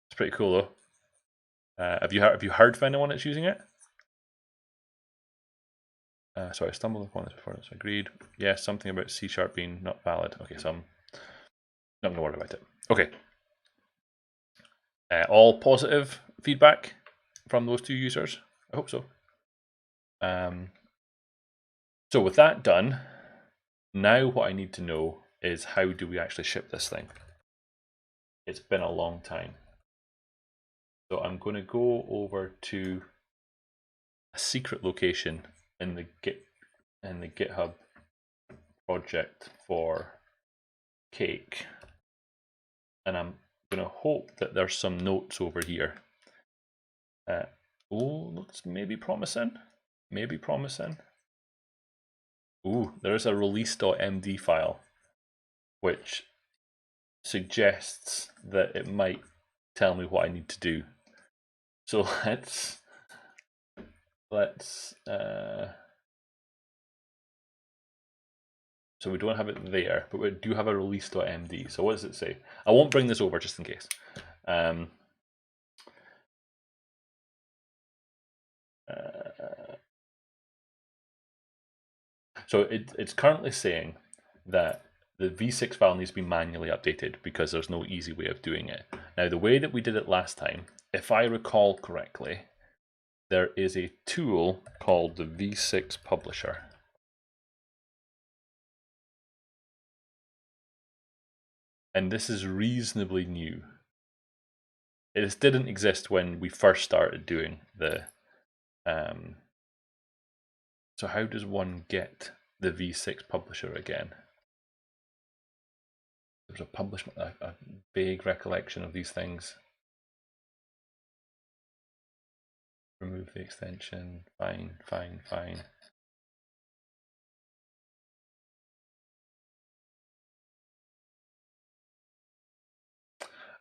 It's pretty cool though. Have you heard of anyone that's using it? Sorry, I stumbled upon this before. So agreed. Yes, something about C# being not valid. Okay, so I'm not gonna worry about it. Okay. All positive feedback from those two users. I hope so. So with that done, now what I need to know is how do we actually ship this thing? It's been a long time. So I'm going to go over to a secret location in the GitHub project for cake, and I'm going to hope that there's some notes over here. Oh, looks maybe promising. Maybe promising. Ooh, there is a release.md file, which suggests that it might tell me what I need to do. So let's so we don't have it there, but we do have a release.md. So what does it say? I won't bring this over just in case. So it's currently saying that the v6 file needs to be manually updated because there's no easy way of doing it. Now, the way that we did it last time, if I recall correctly, there is a tool called the v6 publisher. And this is reasonably new. It didn't exist when we first started doing the so how does one get the v6 publisher again? There's a vague recollection of these things. Remove the extension. Fine.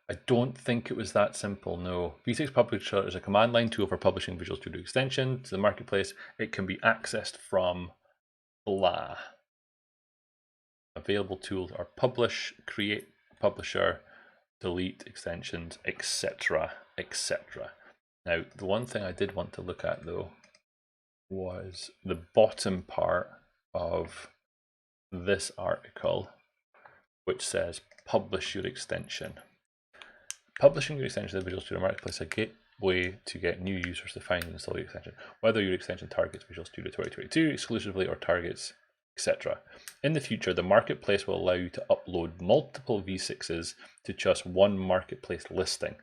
I don't think it was that simple, no. V6 Publisher is a command line tool for publishing Visual Studio Extension to the marketplace. It can be accessed from blah. Available tools are publish, create, publisher, delete extensions, etc. Now, the one thing I did want to look at though was the bottom part of this article, which says publish your extension. Publishing your extension to the Visual Studio Marketplace is a gateway to get new users to find and install your extension, whether your extension targets Visual Studio 2022 exclusively or targets, etc. In the future, the marketplace will allow you to upload multiple V6s to just one marketplace listing,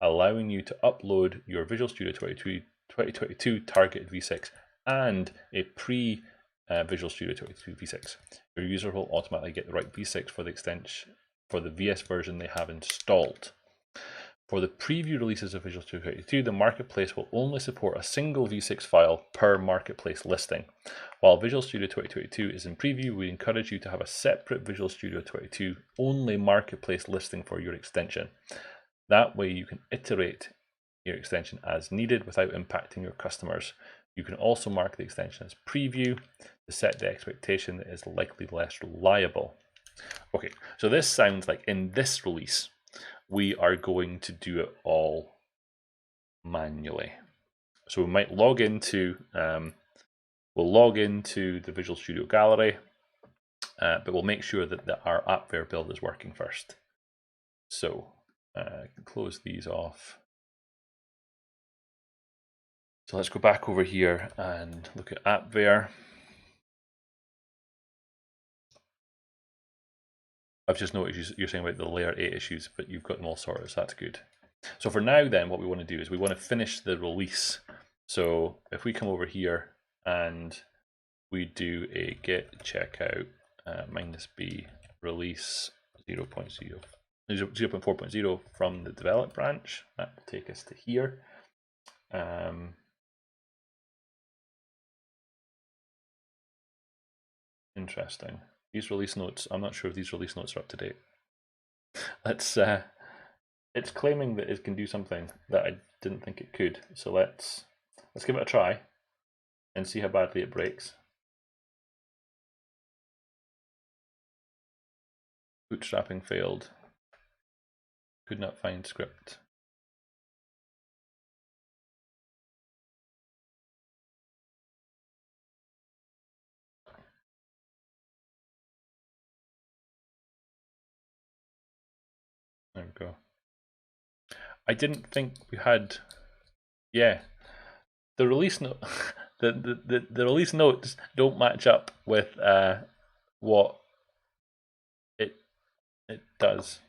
allowing you to upload your Visual Studio 2022 targeted V6 and a pre-Visual Studio 2022 V6. Your user will automatically get the right V6 for the extension for the VS version they have installed. For the preview releases of Visual Studio 2022, the marketplace will only support a single V6 file per marketplace listing. While Visual Studio 2022 is in preview, we encourage you to have a separate Visual Studio 2022 only marketplace listing for your extension. That way you can iterate your extension as needed without impacting your customers. You can also mark the extension as preview to set the expectation that it is likely less reliable. Okay, so this sounds like in this release, we are going to do it all manually. So we might log into, we'll log into the Visual Studio Gallery, but we'll make sure that our AppVer build is working first. So close these off. So let's go back over here and look at AppVer. I've just noticed you're saying about the layer 8 issues, but you've got them all sorted, so that's good. So for now then, what we want to do is we want to finish the release. So if we come over here and we do a git checkout -b release 0.4.0 from the develop branch, that will take us to here. Interesting. These release notes, I'm not sure if these release notes are up to date. Let's it's claiming that it can do something that I didn't think it could. So let's give it a try and see how badly it breaks. Bootstrapping failed. Could not find script. There we go. I didn't think we had, yeah. The release note, the release notes don't match up with what it does.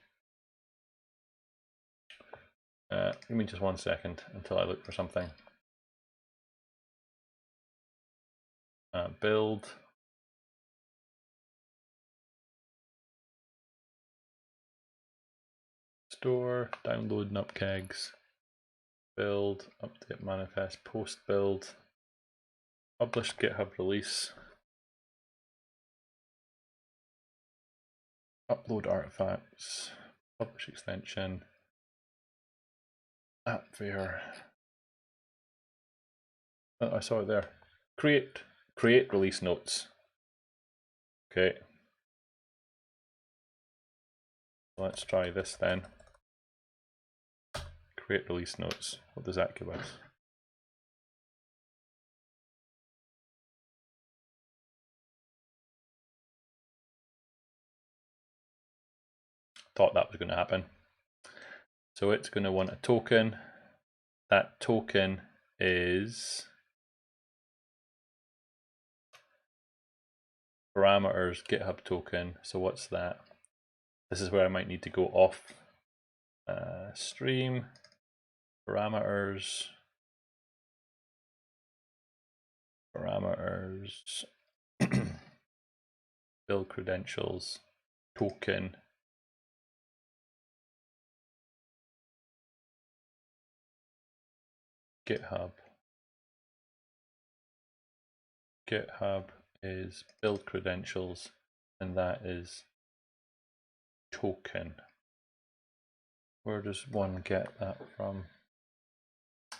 Give me just 1 second until I look for something. Build. Store, download nupkegs, build, update manifest, post build, publish GitHub release, upload artifacts, publish extension, AppVer. Oh, I saw it there. Create release notes. Okay. Let's try this then. Create release notes. What does that give us? thought that was going to happen. So it's going to want a token. That token is parameters GitHub token. So what's that? This is where I might need to go off stream parameters build credentials token GitHub is build credentials, and that is token. Where does one get that from?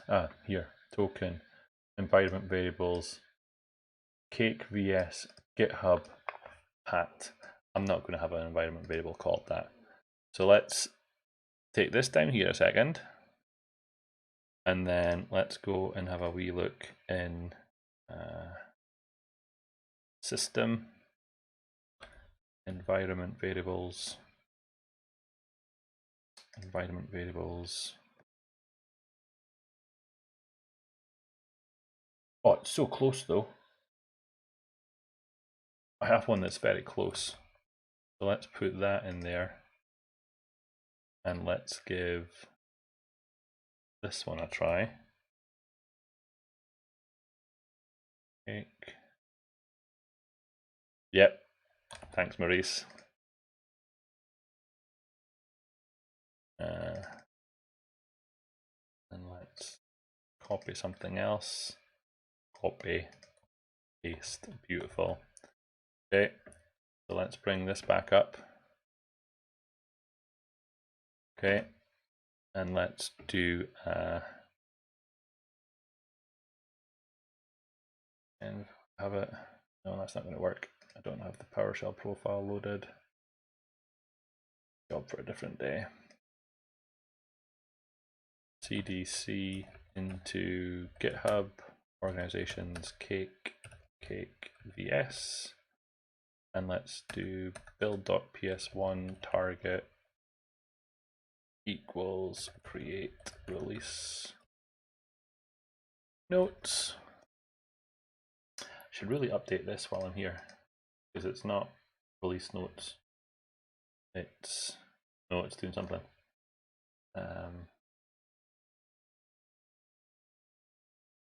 Ah, here, token, environment variables, cake vs GitHub pat. I'm not going to have an environment variable called that. So let's take this down here a second, and then let's go and have a wee look in system, environment variables. Oh, it's so close though. I have one that's very close. So let's put that in there. And let's give this one a try. Yep. Thanks, Maurice. And let's copy something else. Copy, paste, beautiful. Okay, so let's bring this back up. Okay, and let's do and have it. No, that's not going to work. I don't have the PowerShell profile loaded. Job for a different day. CDC into GitHub organizations cake vs, and let's do build.ps1 target equals create release notes. Should really update this while I'm here, because it's not release notes. It's doing something.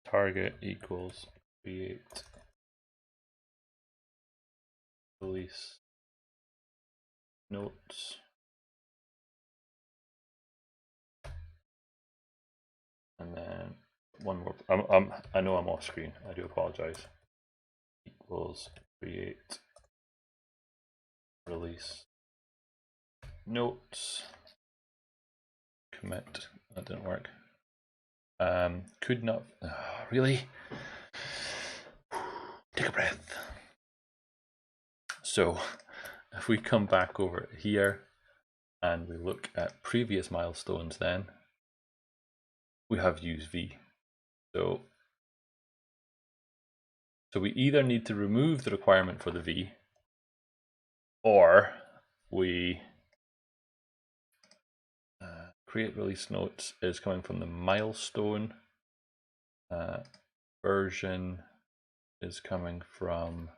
Target equals create release notes. And then one more. I know I'm off screen. I do apologize. Equals create release notes. Commit. That didn't work. Could not. Really? Take a breath. So if we come back over here and we look at previous milestones, then we have use v. So we either need to remove the requirement for the v, or we create release notes is coming from the milestone. Version is coming from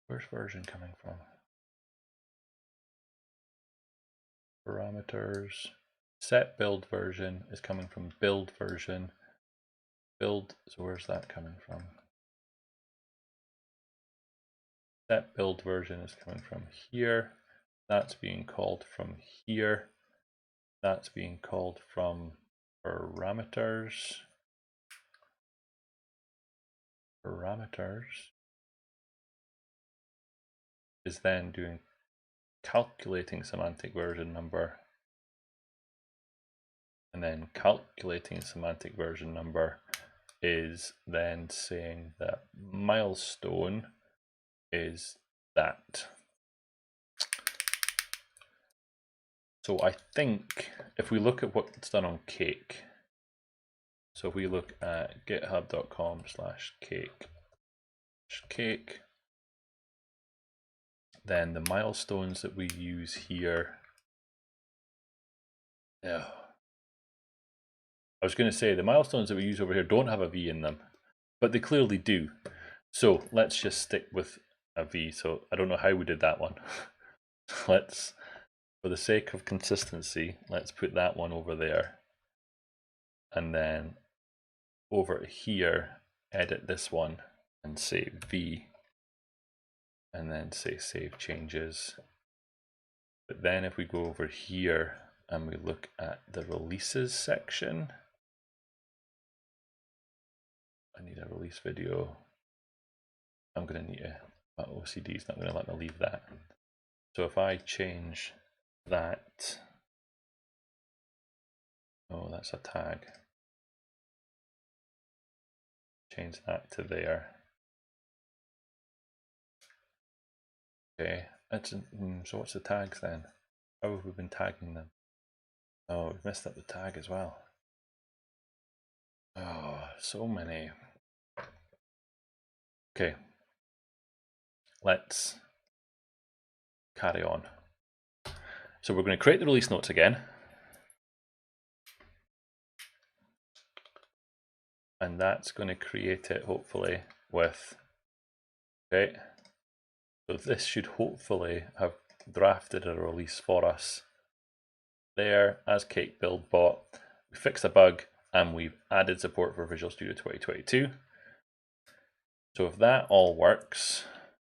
where's version coming from? Parameters. Set build version is coming from build version. Build, so where's that coming from? Set build version is coming from here. That's being called from here. That's being called from parameters. Parameters is then doing calculating semantic version number, and then calculating semantic version number is then saying that milestone is that. So I think if we look at what's done on Cake, so if we look at github.com/cake, then the milestones that we use here, I was going to say the milestones that we use over here don't have a V in them, but they clearly do. So let's just stick with a V. So I don't know how we did that one. Let's, for the sake of consistency, let's put that one over there. And then over here, edit this one and say V. And then say save changes. But then if we go over here and we look at the releases section, I need a release video. I'm going to need a, my OCD is not going to let me leave that. So if I change that, oh, that's a tag. Change that to there. Okay, that's so what's the tags then? How have we been tagging them? Oh, we've messed up the tag as well. Oh, so many. Okay, let's carry on. So we're going to create the release notes again. And that's going to create it hopefully with, okay, so this should hopefully have drafted a release for us there as Cake Build Bot. We fixed a bug and we've added support for Visual Studio 2022. So if that all works,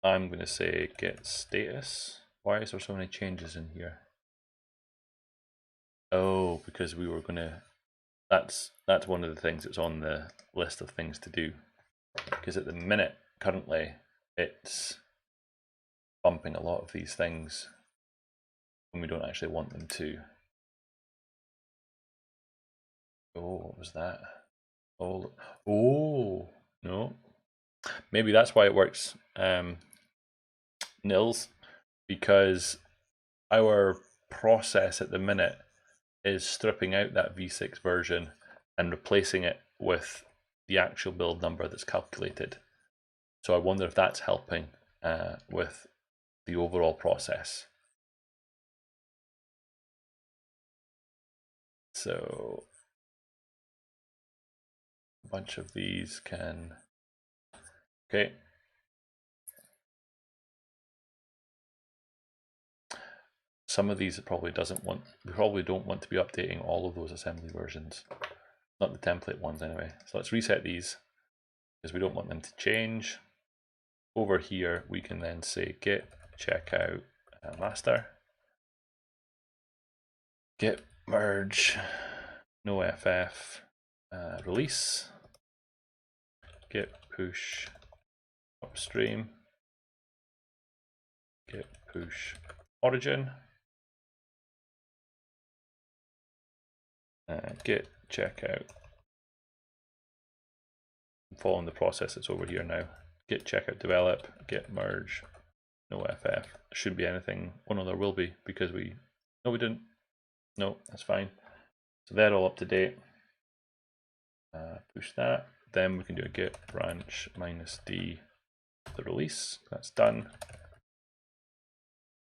I'm going to say git status. Why is there so many changes in here? Oh, because we were going to, that's one of the things that's on the list of things to do. Because at the minute, currently, it's bumping a lot of these things when we don't actually want them to. Oh, what was that? Oh, no. Maybe that's why it works nils, because our process at the minute is stripping out that v6 version and replacing it with the actual build number that's calculated. So I wonder if that's helping with the overall process. So a bunch of these can, okay. Some of these it probably doesn't want, we probably don't want to be updating all of those assembly versions, not the template ones anyway. So let's reset these because we don't want them to change. Over here, we can then say git checkout master, git merge no ff release, git push upstream, git push origin, git checkout. I'm following the process that's over here now. Git checkout develop, git merge no ff. Shouldn't be anything. Oh no, there will be because we, no, we didn't. No, that's fine. So they're all up to date. Push that. Then we can do a git branch -d the release. That's done.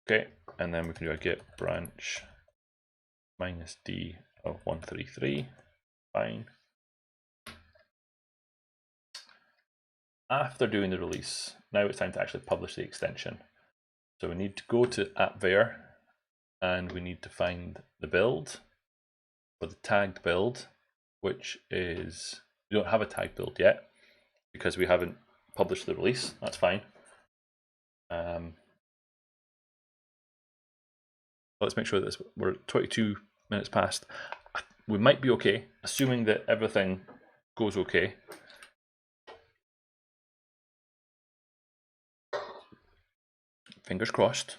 Okay, and then we can do a git branch -d of 133. Fine. After doing the release, now it's time to actually publish the extension. So we need to go to appvar and we need to find the build, or the tagged build, which is, we don't have a tagged build yet because we haven't published the release. That's fine. Let's make sure that we're 22 minutes past. We might be okay, assuming that everything goes okay. Fingers crossed.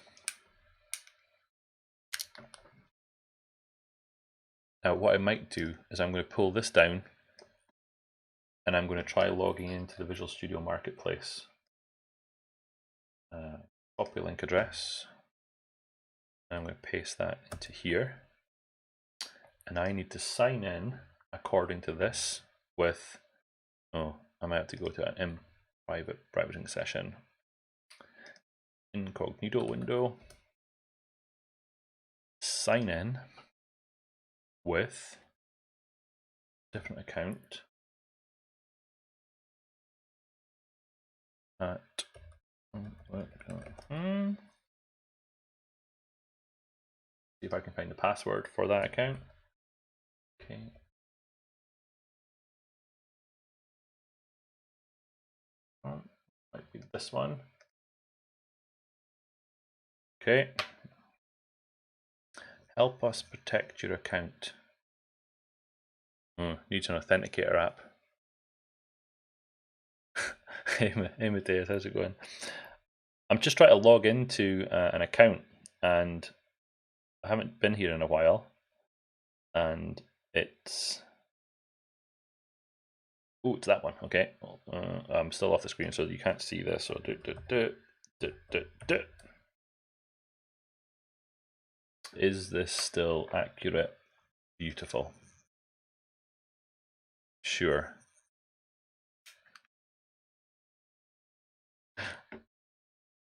Now what I might do is I'm going to pull this down and I'm going to try logging into the Visual Studio Marketplace. Copy link address I'm going to paste that into here. And I need to sign in according to this with, oh, I might have to go to an private browsing session. Incognito window. Sign in with different account at see if I can find the password for that account. Okay. Might be this one. Okay. Help us protect your account. Needs an authenticator app. Hey Mateus, how's it going? I'm just trying to log into an account and I haven't been here in a while, and it's it's that one. Okay, I'm still off the screen so you can't see this. So is this still accurate? Beautiful. Sure.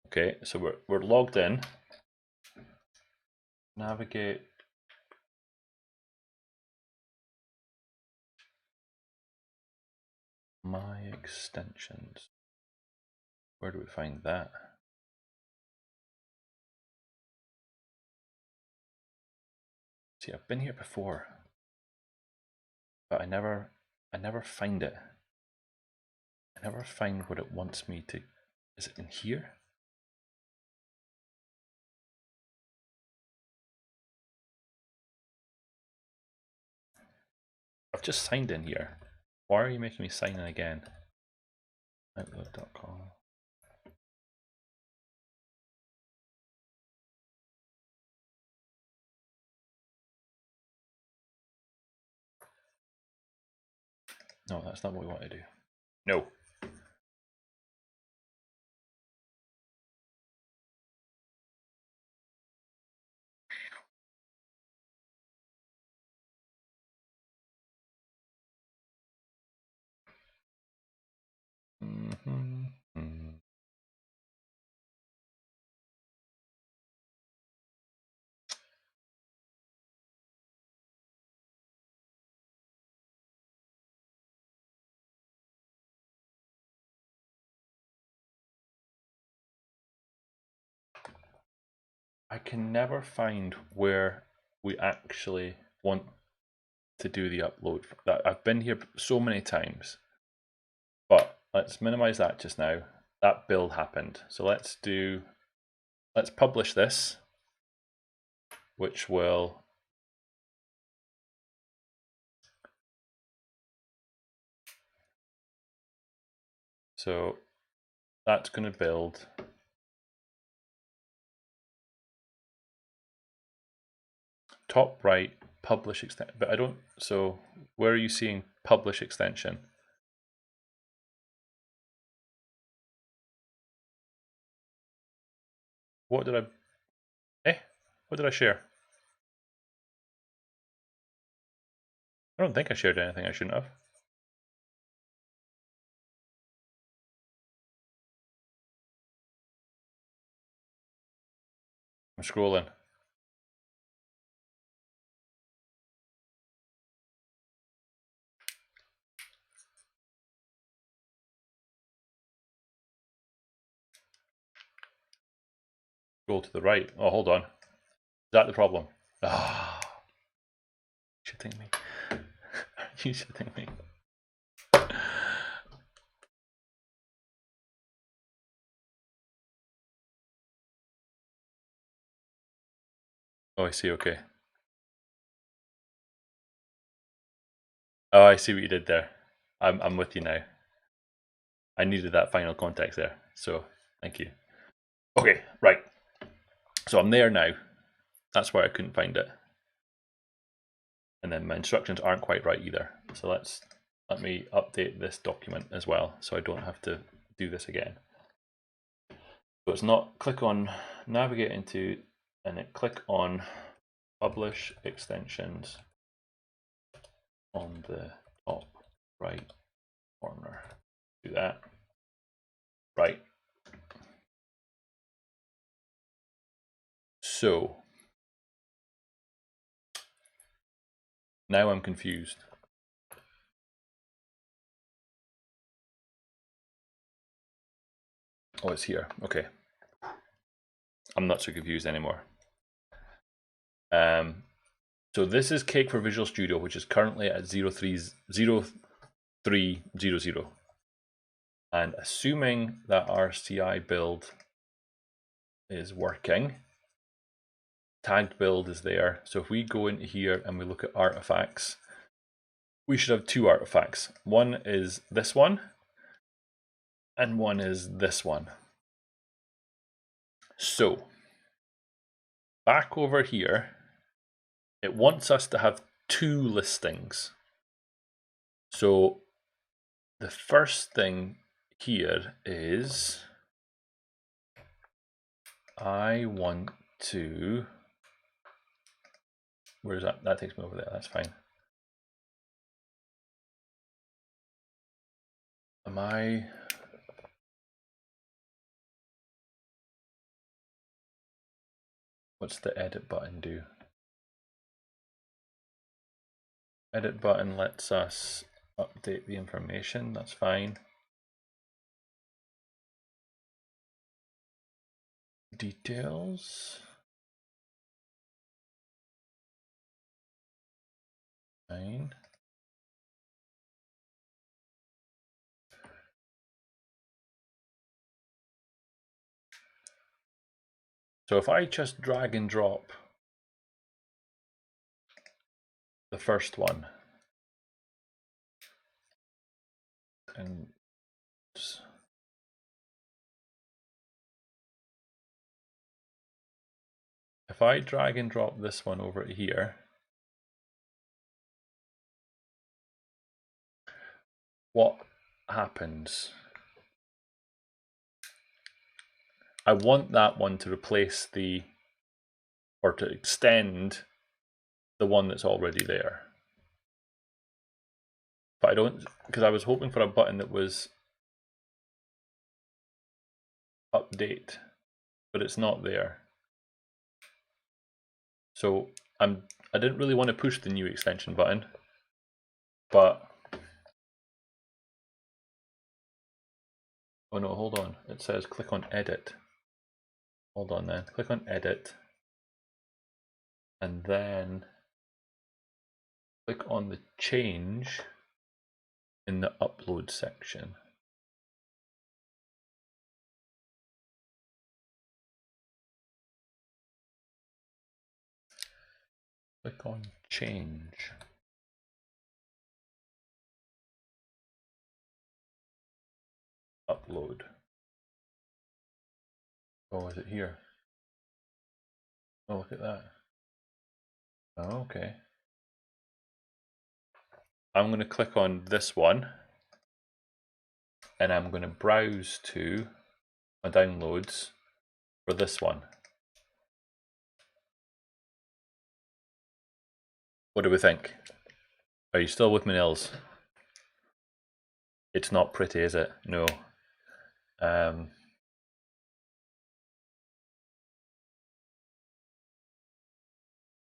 Okay, so we're logged in. Navigate. My extensions. Where do we find that? See, I've been here before, but I never find it. I never find what it wants me to. Is it in here? I've just signed in here. Why are you making me sign in again? Outlook.com. No, that's not what we want to do. No. I can never find where we actually want to do the upload. I've been here so many times, but let's minimize that just now. That build happened. So let's publish this, which will so that's going to build top right publish extension, but I don't. So where are you seeing publish extension? What did what did I share? I don't think I shared anything I shouldn't have. I'm scrolling. Scroll to the right. Oh, hold on. Is that the problem? Ah, shitting me. You shitting me. Oh, I see. Okay. Oh, I see what you did there. I'm with you now. I needed that final context there, so thank you. Okay, right. So I'm there now. That's why I couldn't find it. And then my instructions aren't quite right either. So let me update this document as well, so I don't have to do this again. So it's not click on navigate into and then click on Publish Extensions on the top right corner. Do that. Right. So now I'm confused. Oh, it's here. Okay. I'm not so confused anymore. So this is Cake for Visual Studio, which is currently at 0300. And assuming that our CI build is working, tagged build is there. So if we go into here and we look at artifacts, we should have two artifacts. One is this one, and one is this one. So back over here, it wants us to have two listings. So the first thing here is I want to, where's that? That takes me over there, that's fine. What's the edit button do? Edit button lets us update the information, that's fine. Details. Fine. So if I just drag and drop the first one, and if I drag and drop this one over here, what happens? I want that one to replace the, or to extend the one that's already there. But I don't, because I was hoping for a button that was update, but it's not there. So I didn't really want to push the new extension button, but oh no, hold on. It says click on edit. Hold on then. Click on edit. And then click on the change in the upload section. Click on change. Upload. Oh, is it here? Oh, look at that. Oh, okay. I'm going to click on this one and I'm going to browse to my downloads for this one. What do we think? Are you still with me, Nils? It's not pretty, is it? No.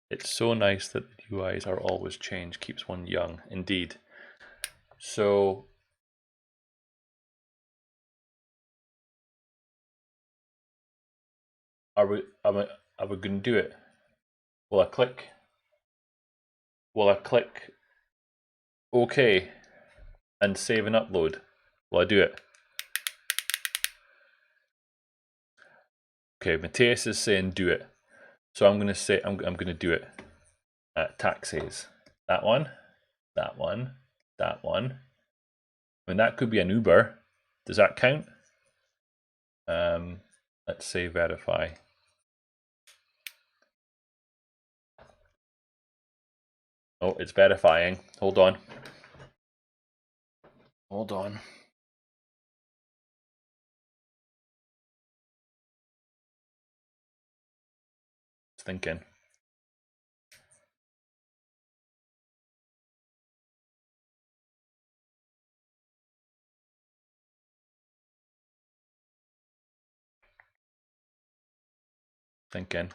It's so nice that the UIs are always changed, keeps one young, indeed. So are we going to do it? Will I click OK and save and upload? Will I do it? Okay, Matthias is saying do it. So I'm going to say I'm going to do it. Taxis. That one, that one, that one. I mean, that could be an Uber. Does that count? Let's say verify. Oh, it's verifying. Hold on. Hold on. thinking. Thinking.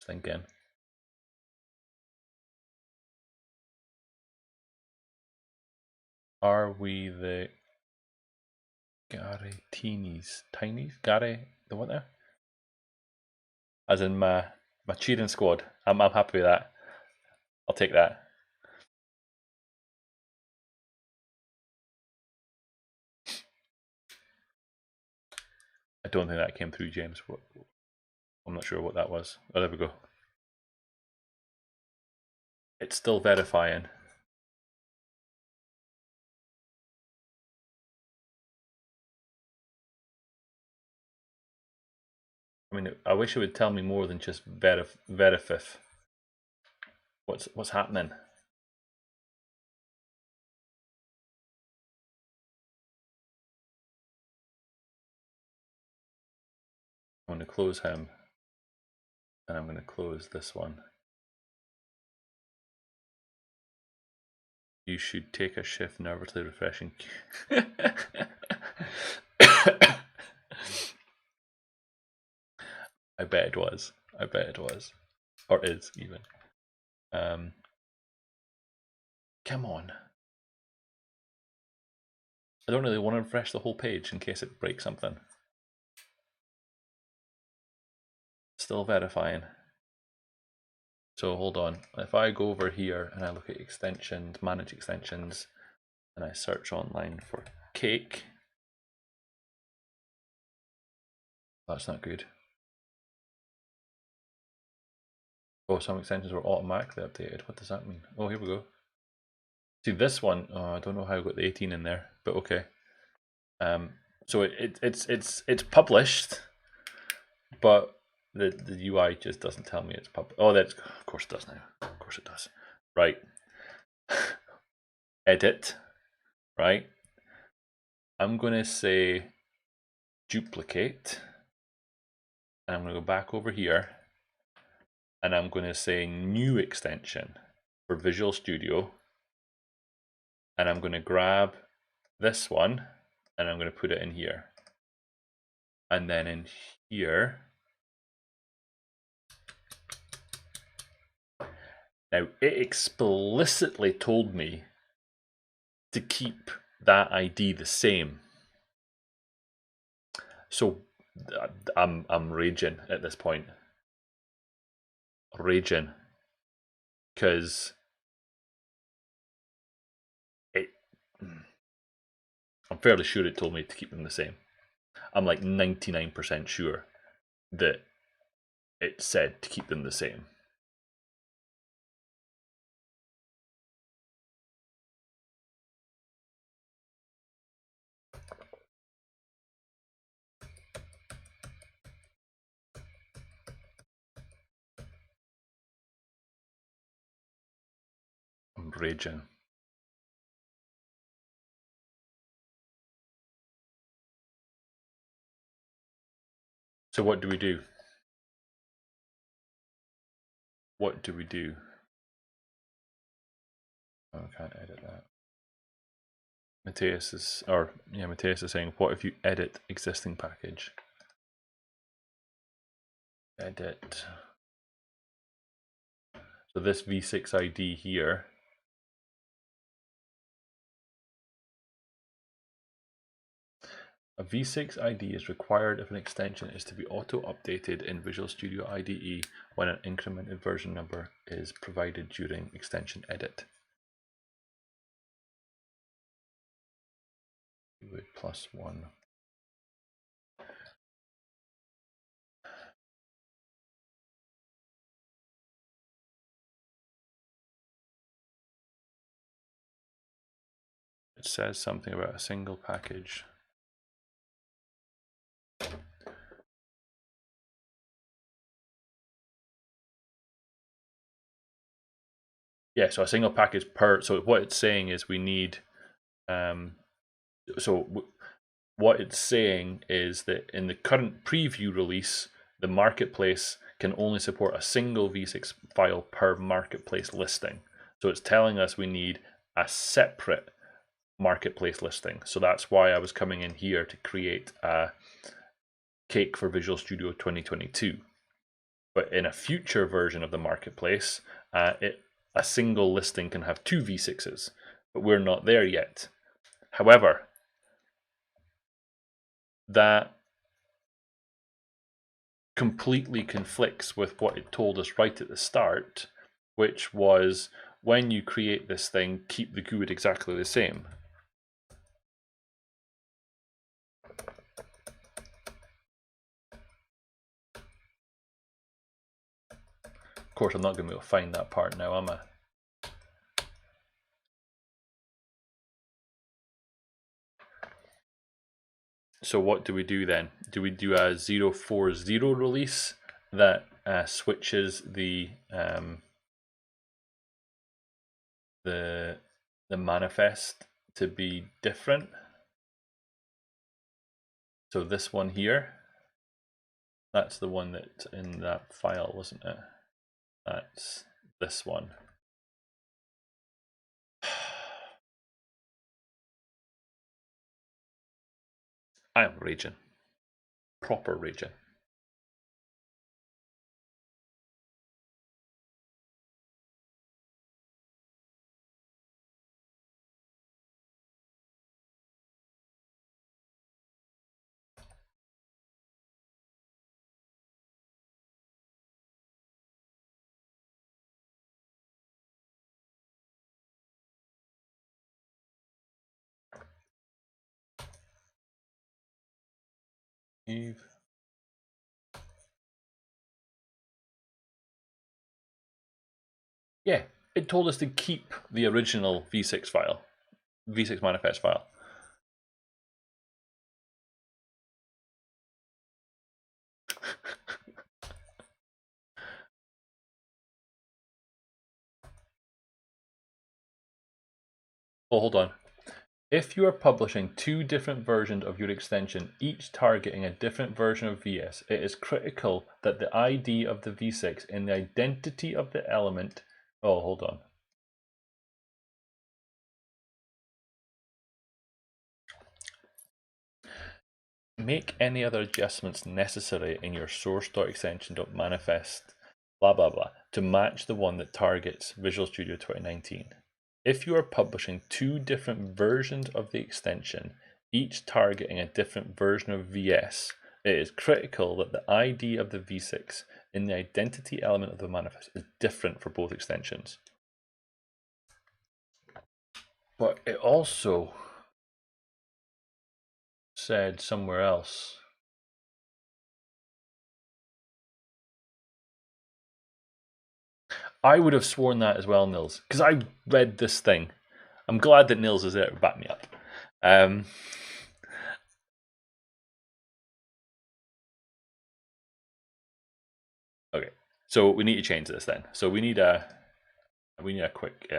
Thinking. Are we the Gary Teenies? Tinies? Gary, the what there? As in my cheering squad. I'm happy with that. I'll take that. I don't think that came through, James. I'm not sure what that was. Oh, there we go. It's still verifying. I mean, I wish it would tell me more than just verifif. What's happening? I'm going to close him, and I'm going to close this one. You should take a shift, nervously refreshing. I bet it was. I bet it was. Or is, even. Come on. I don't really want to refresh the whole page in case it breaks something. Still verifying. So hold on. If I go over here and I look at extensions, manage extensions, and I search online for cake. That's not good. Oh, some extensions were automatically updated. What does that mean? Oh, here we go. See this one. Oh, I don't know how I got the 18 in there, but okay. So it's published, but the UI just doesn't tell me it's published. Oh, that's of course it does now. Of course it does. Right. Edit. Right. I'm gonna say duplicate, and I'm gonna go back over here, and I'm gonna say new extension for Visual Studio, and I'm gonna grab this one, and I'm gonna put it in here, and then in here. Now, it explicitly told me to keep that ID the same. So I'm raging at this point. Raging. Because I'm fairly sure it told me to keep them the same. I'm like 99% sure that it said to keep them the same. I'm raging. So what do we do? What do we do? Oh, I can't edit that. Matthias is saying, what if you edit existing package? Edit. So this v6 ID here. A v6 ID is required if an extension is to be auto-updated in Visual Studio IDE when an incremented version number is provided during extension edit. +1. It says something about a single package. Yeah, so a single package per. So what it's saying is we need. So what it's saying is that in the current preview release, the marketplace can only support a single v6 file per marketplace listing. So it's telling us we need a separate marketplace listing. So that's why I was coming in here to create a cake for Visual Studio 2022. But in a future version of the marketplace, a single listing can have two v6s, but we're not there yet. However, that completely conflicts with what it told us right at the start, which was when you create this thing, keep the GUID exactly the same. Of course, I'm not going to be able to find that part now, am I? So what do we do then? Do we do a 040 release that switches the manifest to be different? So this one here, that's the one that's in that file, wasn't it? That's this one. I am raging. Proper raging. Eve. Yeah, it told us to keep the original v6 file, v6 manifest file. Oh, hold on. If you are publishing two different versions of your extension, each targeting a different version of VS, it is critical that the ID of the v6 and the identity of the element. Oh, hold on. Make any other adjustments necessary in your source.extension.manifest blah blah blah to match the one that targets Visual Studio 2019. If you are publishing two different versions of the extension, each targeting a different version of VS, it is critical that the ID of the v6 in the identity element of the manifest is different for both extensions. But it also said somewhere else. I would have sworn that as well, Nils, because I read this thing. I'm glad that Nils is there to back me up. Okay, so we need to change this then. So we need a quick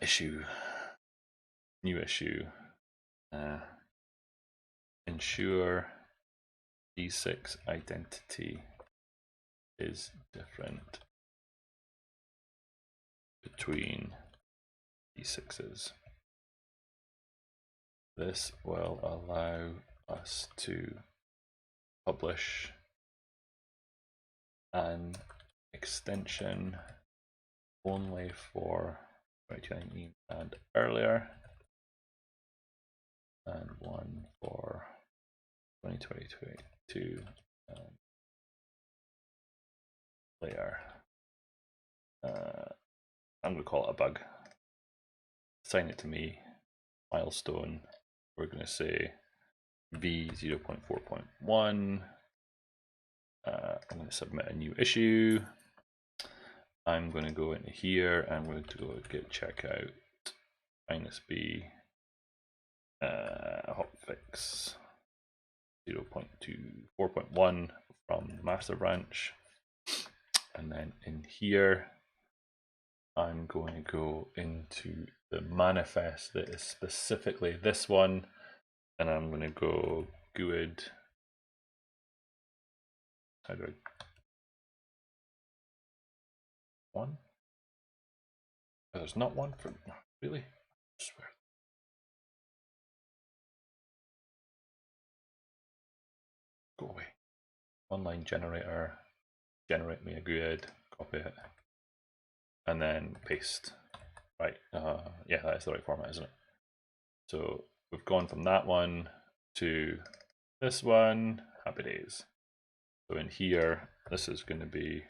issue, new issue, ensure v6 identity is different between v6s. This will allow us to publish an extension only for 2019 and earlier, and one for 2022 and later. I'm going to call it a bug. Assign it to me. Milestone. We're going to say v 0.4.1. I'm going to submit a new issue. I'm going to go into here and I'm going to go git checkout -b hotfix 0.24.1 from the master branch, and then in here I'm going to go into the manifest that is specifically this one, and I'm going to go GUID. How do I? One? Oh, there's not one for really? I swear. Go away. Online generator. Generate me a GUID. Copy it, and then paste. Right. Yeah, that's the right format, isn't it? So we've gone from that one to this one. Happy days. So in here, this is going to be,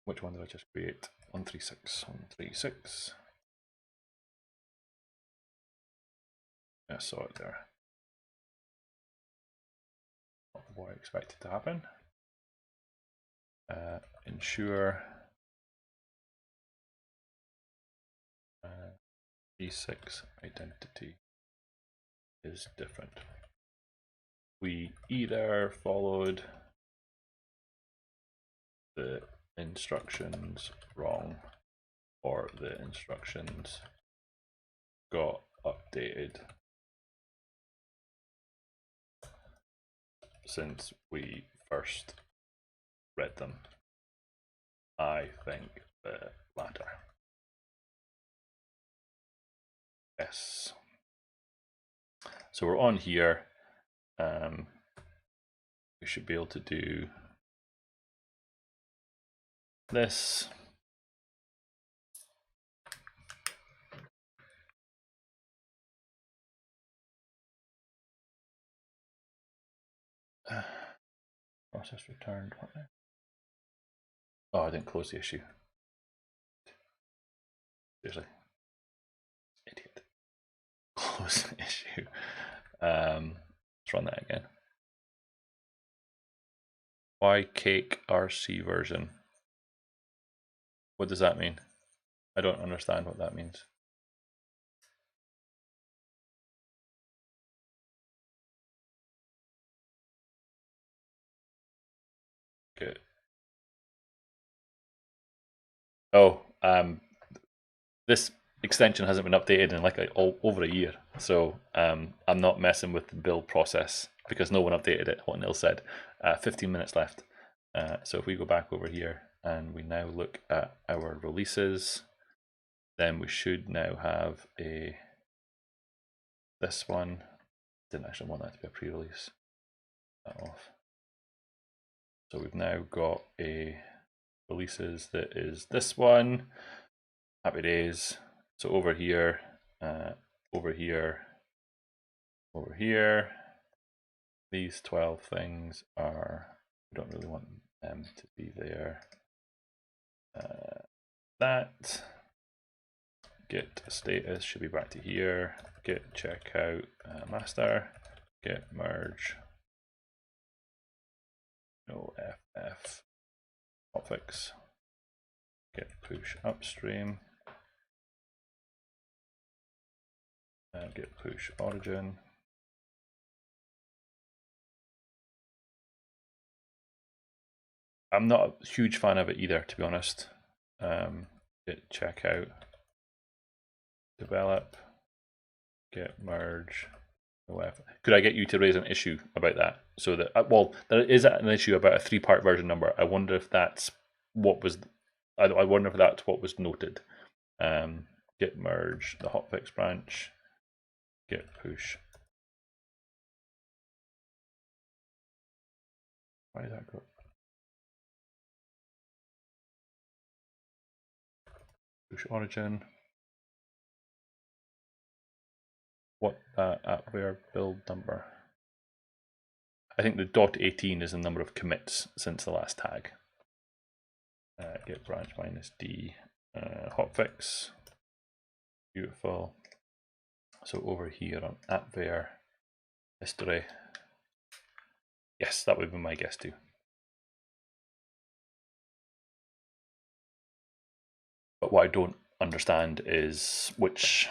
which one did I just create? 136. 136. I saw it there. Not what I expected to happen. Ensure E6 identity is different. We either followed the instructions wrong or the instructions got updated since we first read them. I think the latter. Yes. So we're on here. We should be able to do this. Process returned. What now? Oh, I didn't close the issue. Seriously. Idiot. Close the issue. Let's run that again. Why cake RC version? What does that mean? I don't understand what that means. Good. Oh, this extension hasn't been updated in like over a year, so I'm not messing with the build process because no one updated it. What Neil said. 15 minutes left. So if we go back over here and we now look at our releases, then we should now have this one. Didn't actually want that to be a pre-release. That off. So we've now got a releases that is this one. Happy days. So over here, over here, over here. These 12 things are, we don't really want them to be there. That git status should be back to here. Git checkout master. Git merge. No ff hotfix. Git push upstream. Git push origin. I'm not a huge fan of it either, to be honest. Git checkout, develop, git merge. Could I get you to raise an issue about that? So that, well, there is an issue about a 3-part version number. I wonder if that's what was. I wonder if that's what was noted. Git merge the hotfix branch. Git push. Why did that go? Push origin. What appware build number? I think the .18 is the number of commits since the last tag. Git branch -d hotfix. Beautiful. So over here on appware history. Yes, that would be my guess too. But what I don't understand is which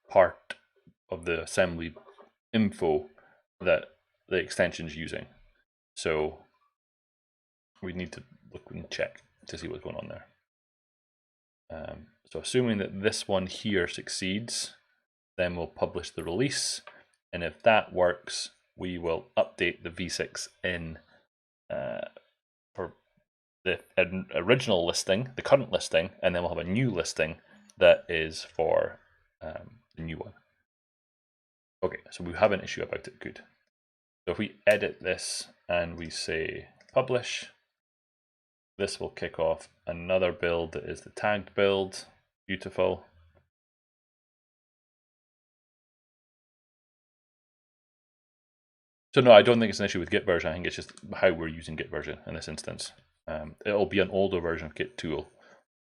part of the assembly info that the extension's using. So we need to look and check to see what's going on there. So assuming that this one here succeeds, then we'll publish the release, and if that works, we will update the v6 in for the original listing, the current listing, and then we'll have a new listing that is for the new one. Okay, so we have an issue about it, good. So if we edit this and we say publish, this will kick off another build that is the tagged build. Beautiful. So no, I don't think it's an issue with Git version. I think it's just how we're using Git version in this instance. It'll be an older version of Git tool.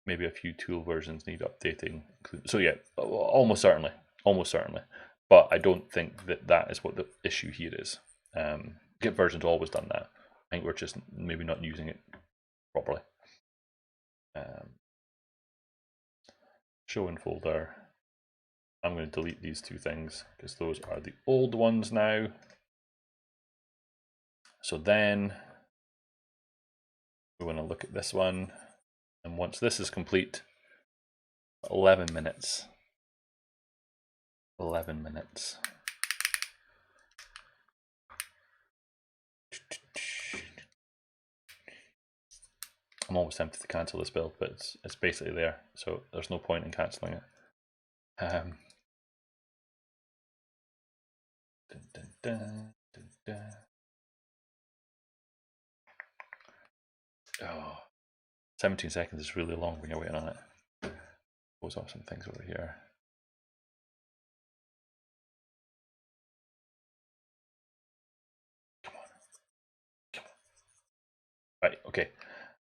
Maybe a few tool versions need updating. So yeah, almost certainly. But I don't think that that is what the issue here is. Git version's always done that. I think we're just maybe not using it properly. Show in folder. I'm going to delete these two things because those are the old ones now. So then we want to look at this one, and once this is complete, 11 minutes. 11 minutes. I'm almost tempted to cancel this build, but it's basically there, so there's no point in cancelling it. Dun, dun, dun, dun, dun. Oh, 17 seconds is really long when you're waiting on it. Close off some things over here. Come on. Right, okay.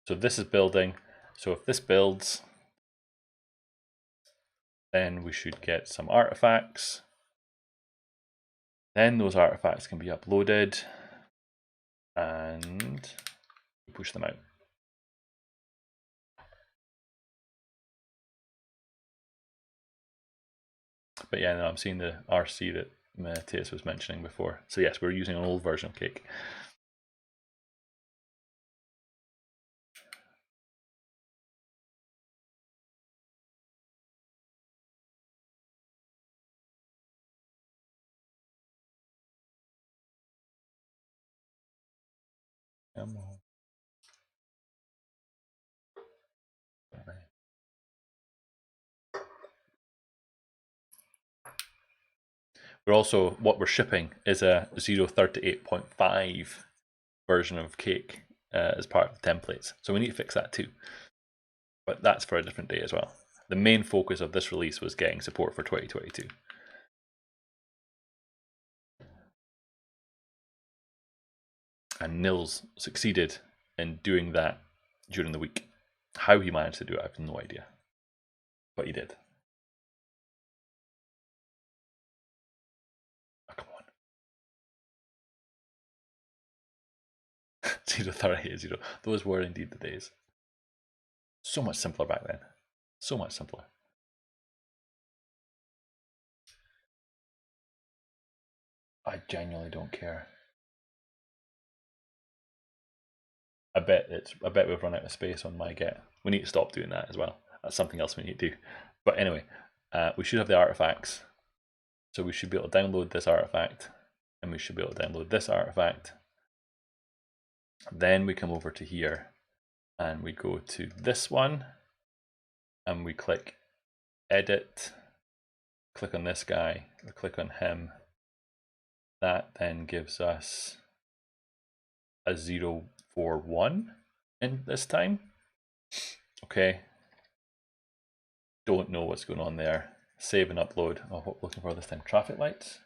So this is building. So if this builds, then we should get some artifacts. Then those artifacts can be uploaded and push them out. But yeah, no, I'm seeing the RC that Matthias was mentioning before. So yes, we're using an old version of Cake. Come on. We're also, what we're shipping is a 0.38.5 version of Cake as part of the templates. So we need to fix that too. But that's for a different day as well. The main focus of this release was getting support for 2022. And Nils succeeded in doing that during the week. How he managed to do it, I have no idea. But he did. Oh, come on. 0.38.0. Those were indeed the days. So much simpler back then. So much simpler. I genuinely don't care. I bet we've run out of space on my get. We need to stop doing that as well. That's something else we need to do. But anyway, we should have the artifacts. So we should be able to download this artifact, and we should be able to download this artifact. Then we come over to here, and we go to this one, and we click edit, click on this guy, or click on him. That then gives us a 0.41 in this time. Okay. Don't know what's going on there. Save and upload. Oh, what we're looking for this time? Traffic lights.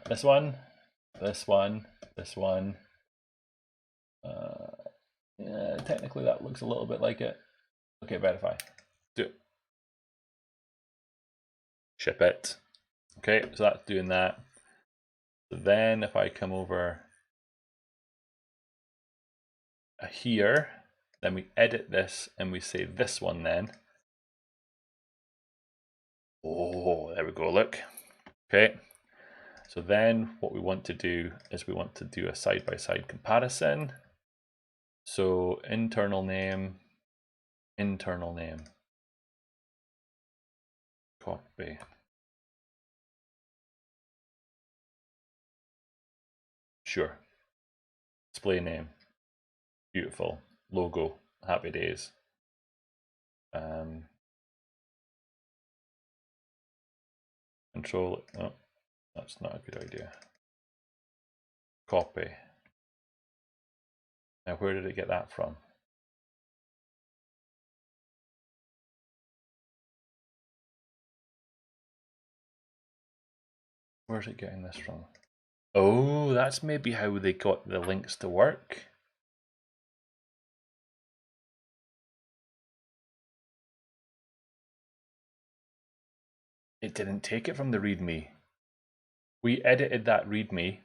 This one. Yeah, technically that looks a little bit like it. Okay, verify. Do it. Ship it. Okay, so that's doing that. So then if I come over here, then we edit this and we say this one then. Oh, there we go, look. Okay, so then what we want to do is we want to do a side-by-side comparison. So internal name, copy. Sure. Display name, beautiful. Logo, happy days. Control, oh, that's not a good idea. Copy. Now where did it get that from? Where's it getting this from? Oh, that's maybe how they got the links to work. It didn't take it from the README. We edited that README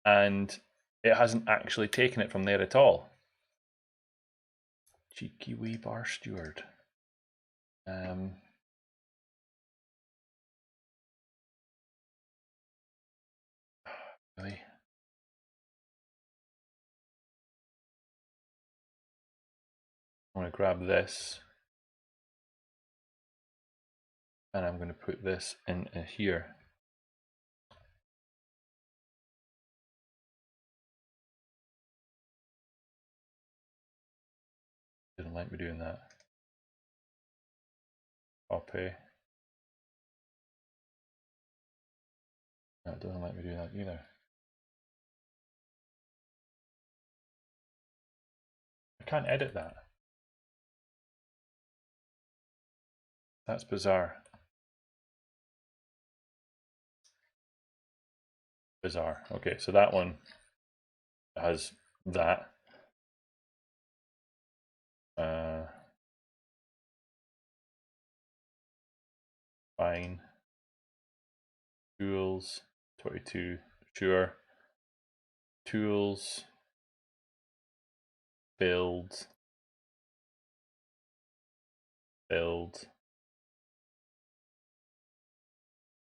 and it hasn't actually taken it from there at all. Cheeky wee bar steward. Really? I'm going to grab this and I'm going to put this in here. Didn't like me doing that. Copy. No, it doesn't like me doing that either. I can't edit that. That's bizarre. Bizarre. Okay, so that one has that. Fine. Tools 22. Sure. Tools. Build.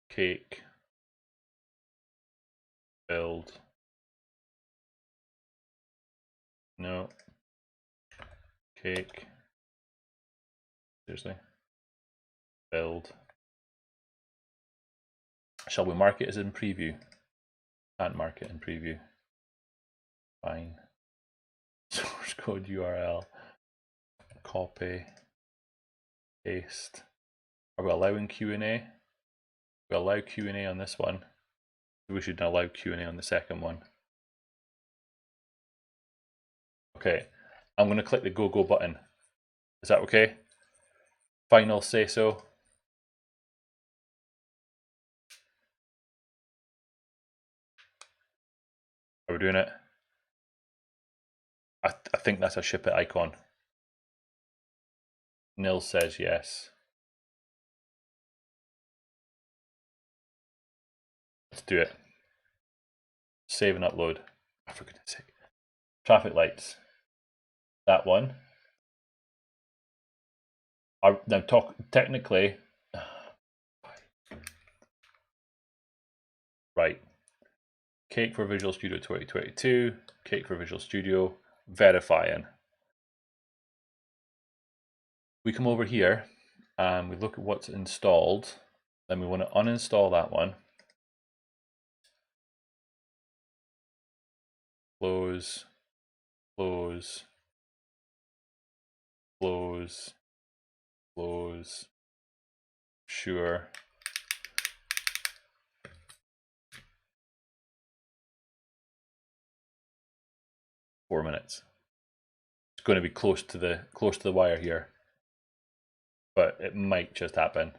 Cake. Build. No. Cake. Seriously. Build. Shall we mark it as in preview? Can't mark it in preview. Fine. Source code URL. Copy. Paste. Are we allowing Q&A? We allow Q&A on this one. We should allow Q&A on the second one. Okay, I'm going to click the go button. Is that okay? Final say so. Are we doing it? I think that's a ship it icon. Nil says yes. Let's do it. Save and upload. Oh, for goodness sake. Traffic lights. That one. Now technically. Right. Cake for Visual Studio 2022. Cake for Visual Studio. Verifying. We come over here and we look at what's installed. Then we want to uninstall that one. Close. Close. Close. Close. Sure. Four minutes. It's going to be close to the wire here, but it might just happen.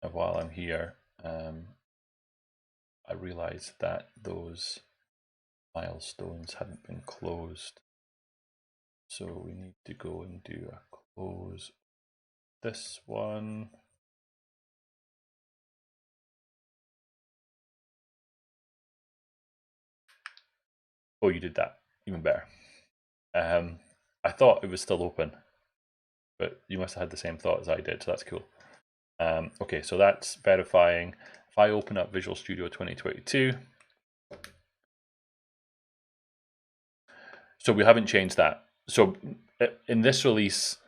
And while I'm here, I realized that those milestones hadn't been closed, so we need to go and do a close. This one. Oh, you did that. Even better. I thought it was still open, but you must have had the same thought as I did, so that's cool. Okay, so that's verifying. If I open up Visual Studio 2022, So we haven't changed that. So in this release,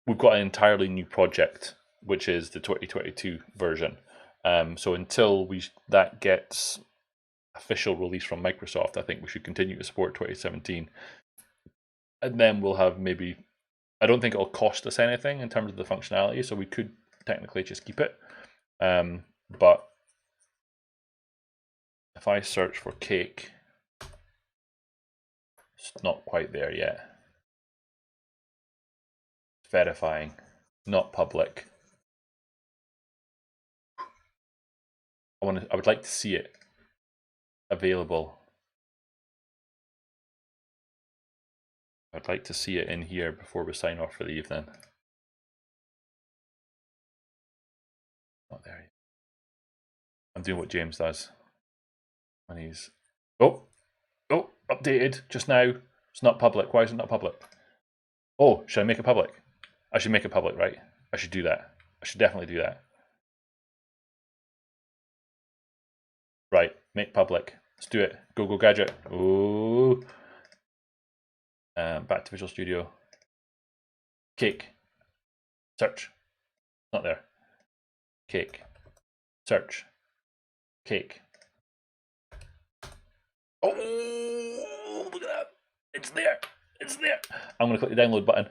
we've got an entirely new project, which is the 2022 version. So until that gets official release from Microsoft, I think we should continue to support 2017. And then we'll have maybe, I don't think it'll cost us anything in terms of the functionality, so we could technically just keep it. But if I search for cake, it's not quite there yet. Verifying, not public. I would like to see it available. I'd like to see it in here before we sign off for the evening. Not there yet. I'm doing what James does when he's oh updated just now. It's not public. Why is it not public? Oh, should I make it public? I should make it public, right? I should do that. I should definitely do that. Right, make public. Let's do it. Go gadget. Oh. Back to Visual Studio. Cake. Search. Not there. Cake. Search. Cake. Oh, look at that. It's there. It's there. I'm going to click the download button.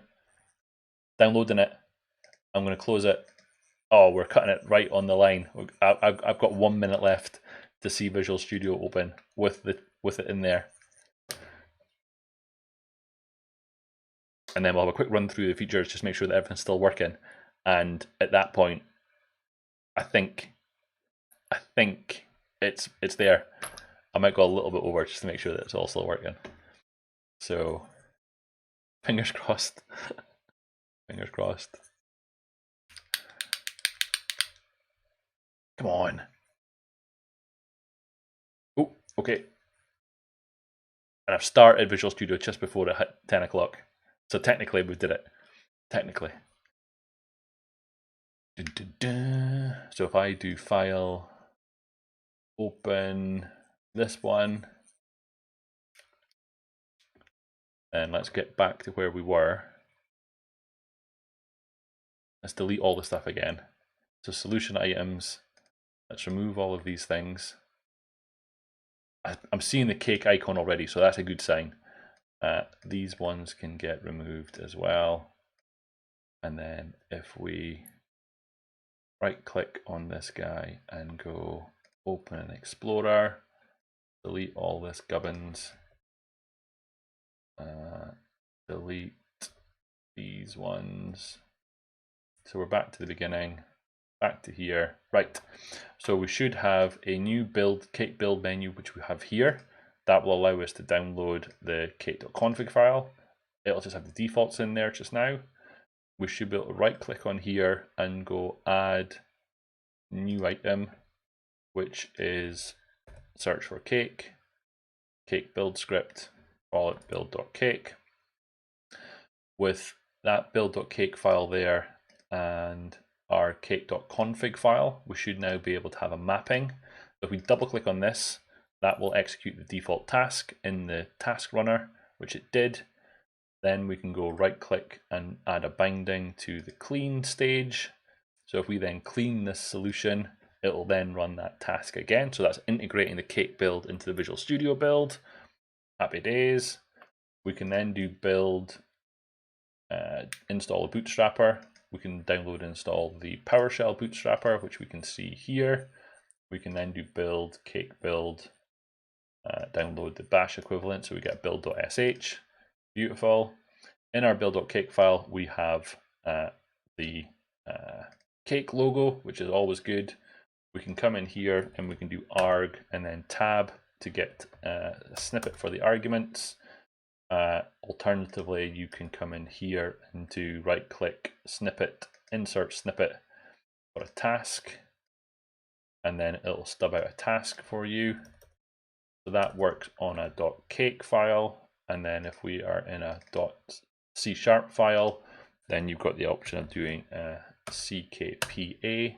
Downloading it. I'm going to close it. Oh, we're cutting it right on the line. I've got 1 minute left to see Visual Studio open with it in there. And then we'll have a quick run through the features, just make sure that everything's still working. And at that point, I think it's there. I might go a little bit over just to make sure that it's all still working. So fingers crossed. Fingers crossed. Come on. Oh, okay. And I've started Visual Studio just before it hit 10 o'clock. So technically we did it. Technically. So if I do file, open this one, and let's get back to where we were. Let's delete all the stuff again. So solution items, let's remove all of these things. I'm seeing the cake icon already, so that's a good sign. These ones can get removed as well. And then if we right click on this guy and go open an explorer, delete all this gubbins, delete these ones. So we're back to the beginning, back to here. Right, so we should have a new cake build menu, which we have here. That will allow us to download the cake.config file. It'll just have the defaults in there just now. We should be able to right click on here and go add new item, which is search for cake build script, call it build.cake. With that build.cake file there and our cake.config file, we should now be able to have a mapping. If we double click on this, that will execute the default task in the task runner, which it did. Then we can go right click and add a binding to the clean stage. So if we then clean this solution, it will then run that task again. So that's integrating the cake build into the Visual Studio build. Happy days. We can then do build, install a bootstrapper. We can download and install the PowerShell bootstrapper, which we can see here. We can then do build, cake build, download the bash equivalent. So we get build.sh. Beautiful. In our build.cake file, we have the cake logo, which is always good. We can come in here and we can do arg and then tab to get a snippet for the arguments. Alternatively, you can come in here and do right click snippet, insert snippet for a task, and then it'll stub out a task for you. So that works on a .cake file. And then if we are in a .c# file, then you've got the option of doing a ckpa,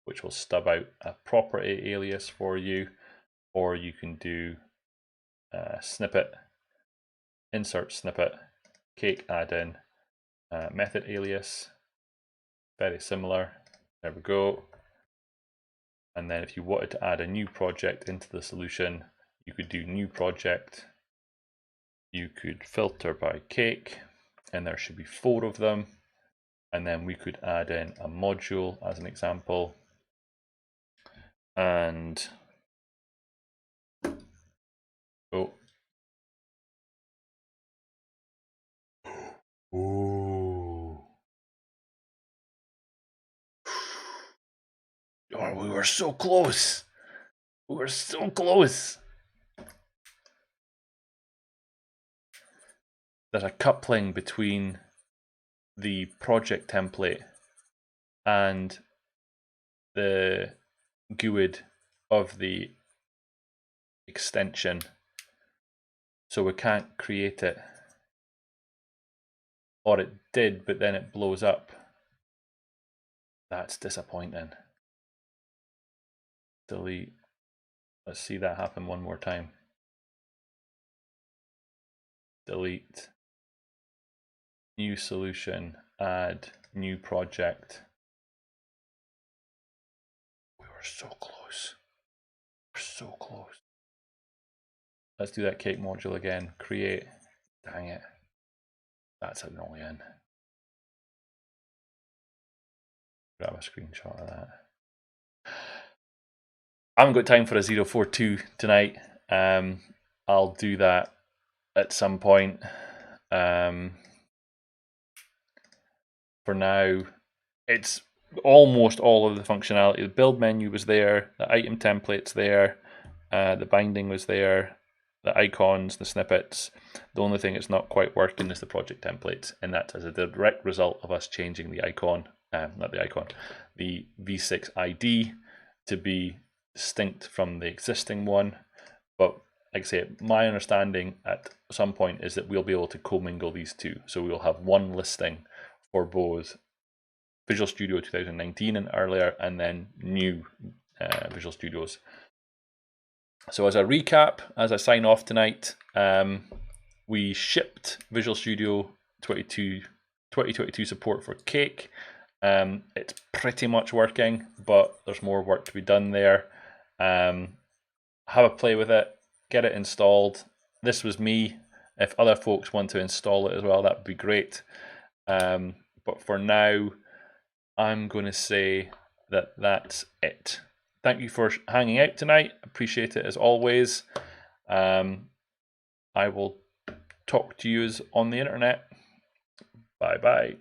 which will stub out a property alias for you, or you can do a snippet insert snippet, cake add-in, method alias, very similar. There we go. And then if you wanted to add a new project into the solution, you could do new project. You could filter by cake, and there should be 4 of them. And then we could add in a module as an example. And oh, ooh. Oh, we were so close. We were so close. There's a coupling between the project template and the GUID of the extension, so we can't create it, or it did but then it blows up. That's disappointing. Delete. Let's see that happen one more time. Delete, new solution, add new project. We were so close. We're so close. Let's do that cake module again. Create. Dang it. That's annoying. Grab a screenshot of that. I haven't got time for a 042 tonight. I'll do that at some point. For now, it's almost all of the functionality. The build menu was there, the item template's there, the binding was there, the icons, the snippets. The only thing that's not quite working is the project templates, and that's as a direct result of us changing the icon, the V6 ID to be distinct from the existing one. But like I say, my understanding at some point is that we'll be able to commingle these two. So we'll have one listing for both Visual Studio 2019 and earlier, and then new Visual Studios. So as a recap, as I sign off tonight, we shipped Visual Studio 2022 support for Cake. It's pretty much working, but there's more work to be done there. Have a play with it, get it installed. This was me. If other folks want to install it as well, that would be great. But for now, I'm going to say that that's it. Thank you for hanging out tonight. Appreciate it as always. I will talk to you on the internet. Bye bye.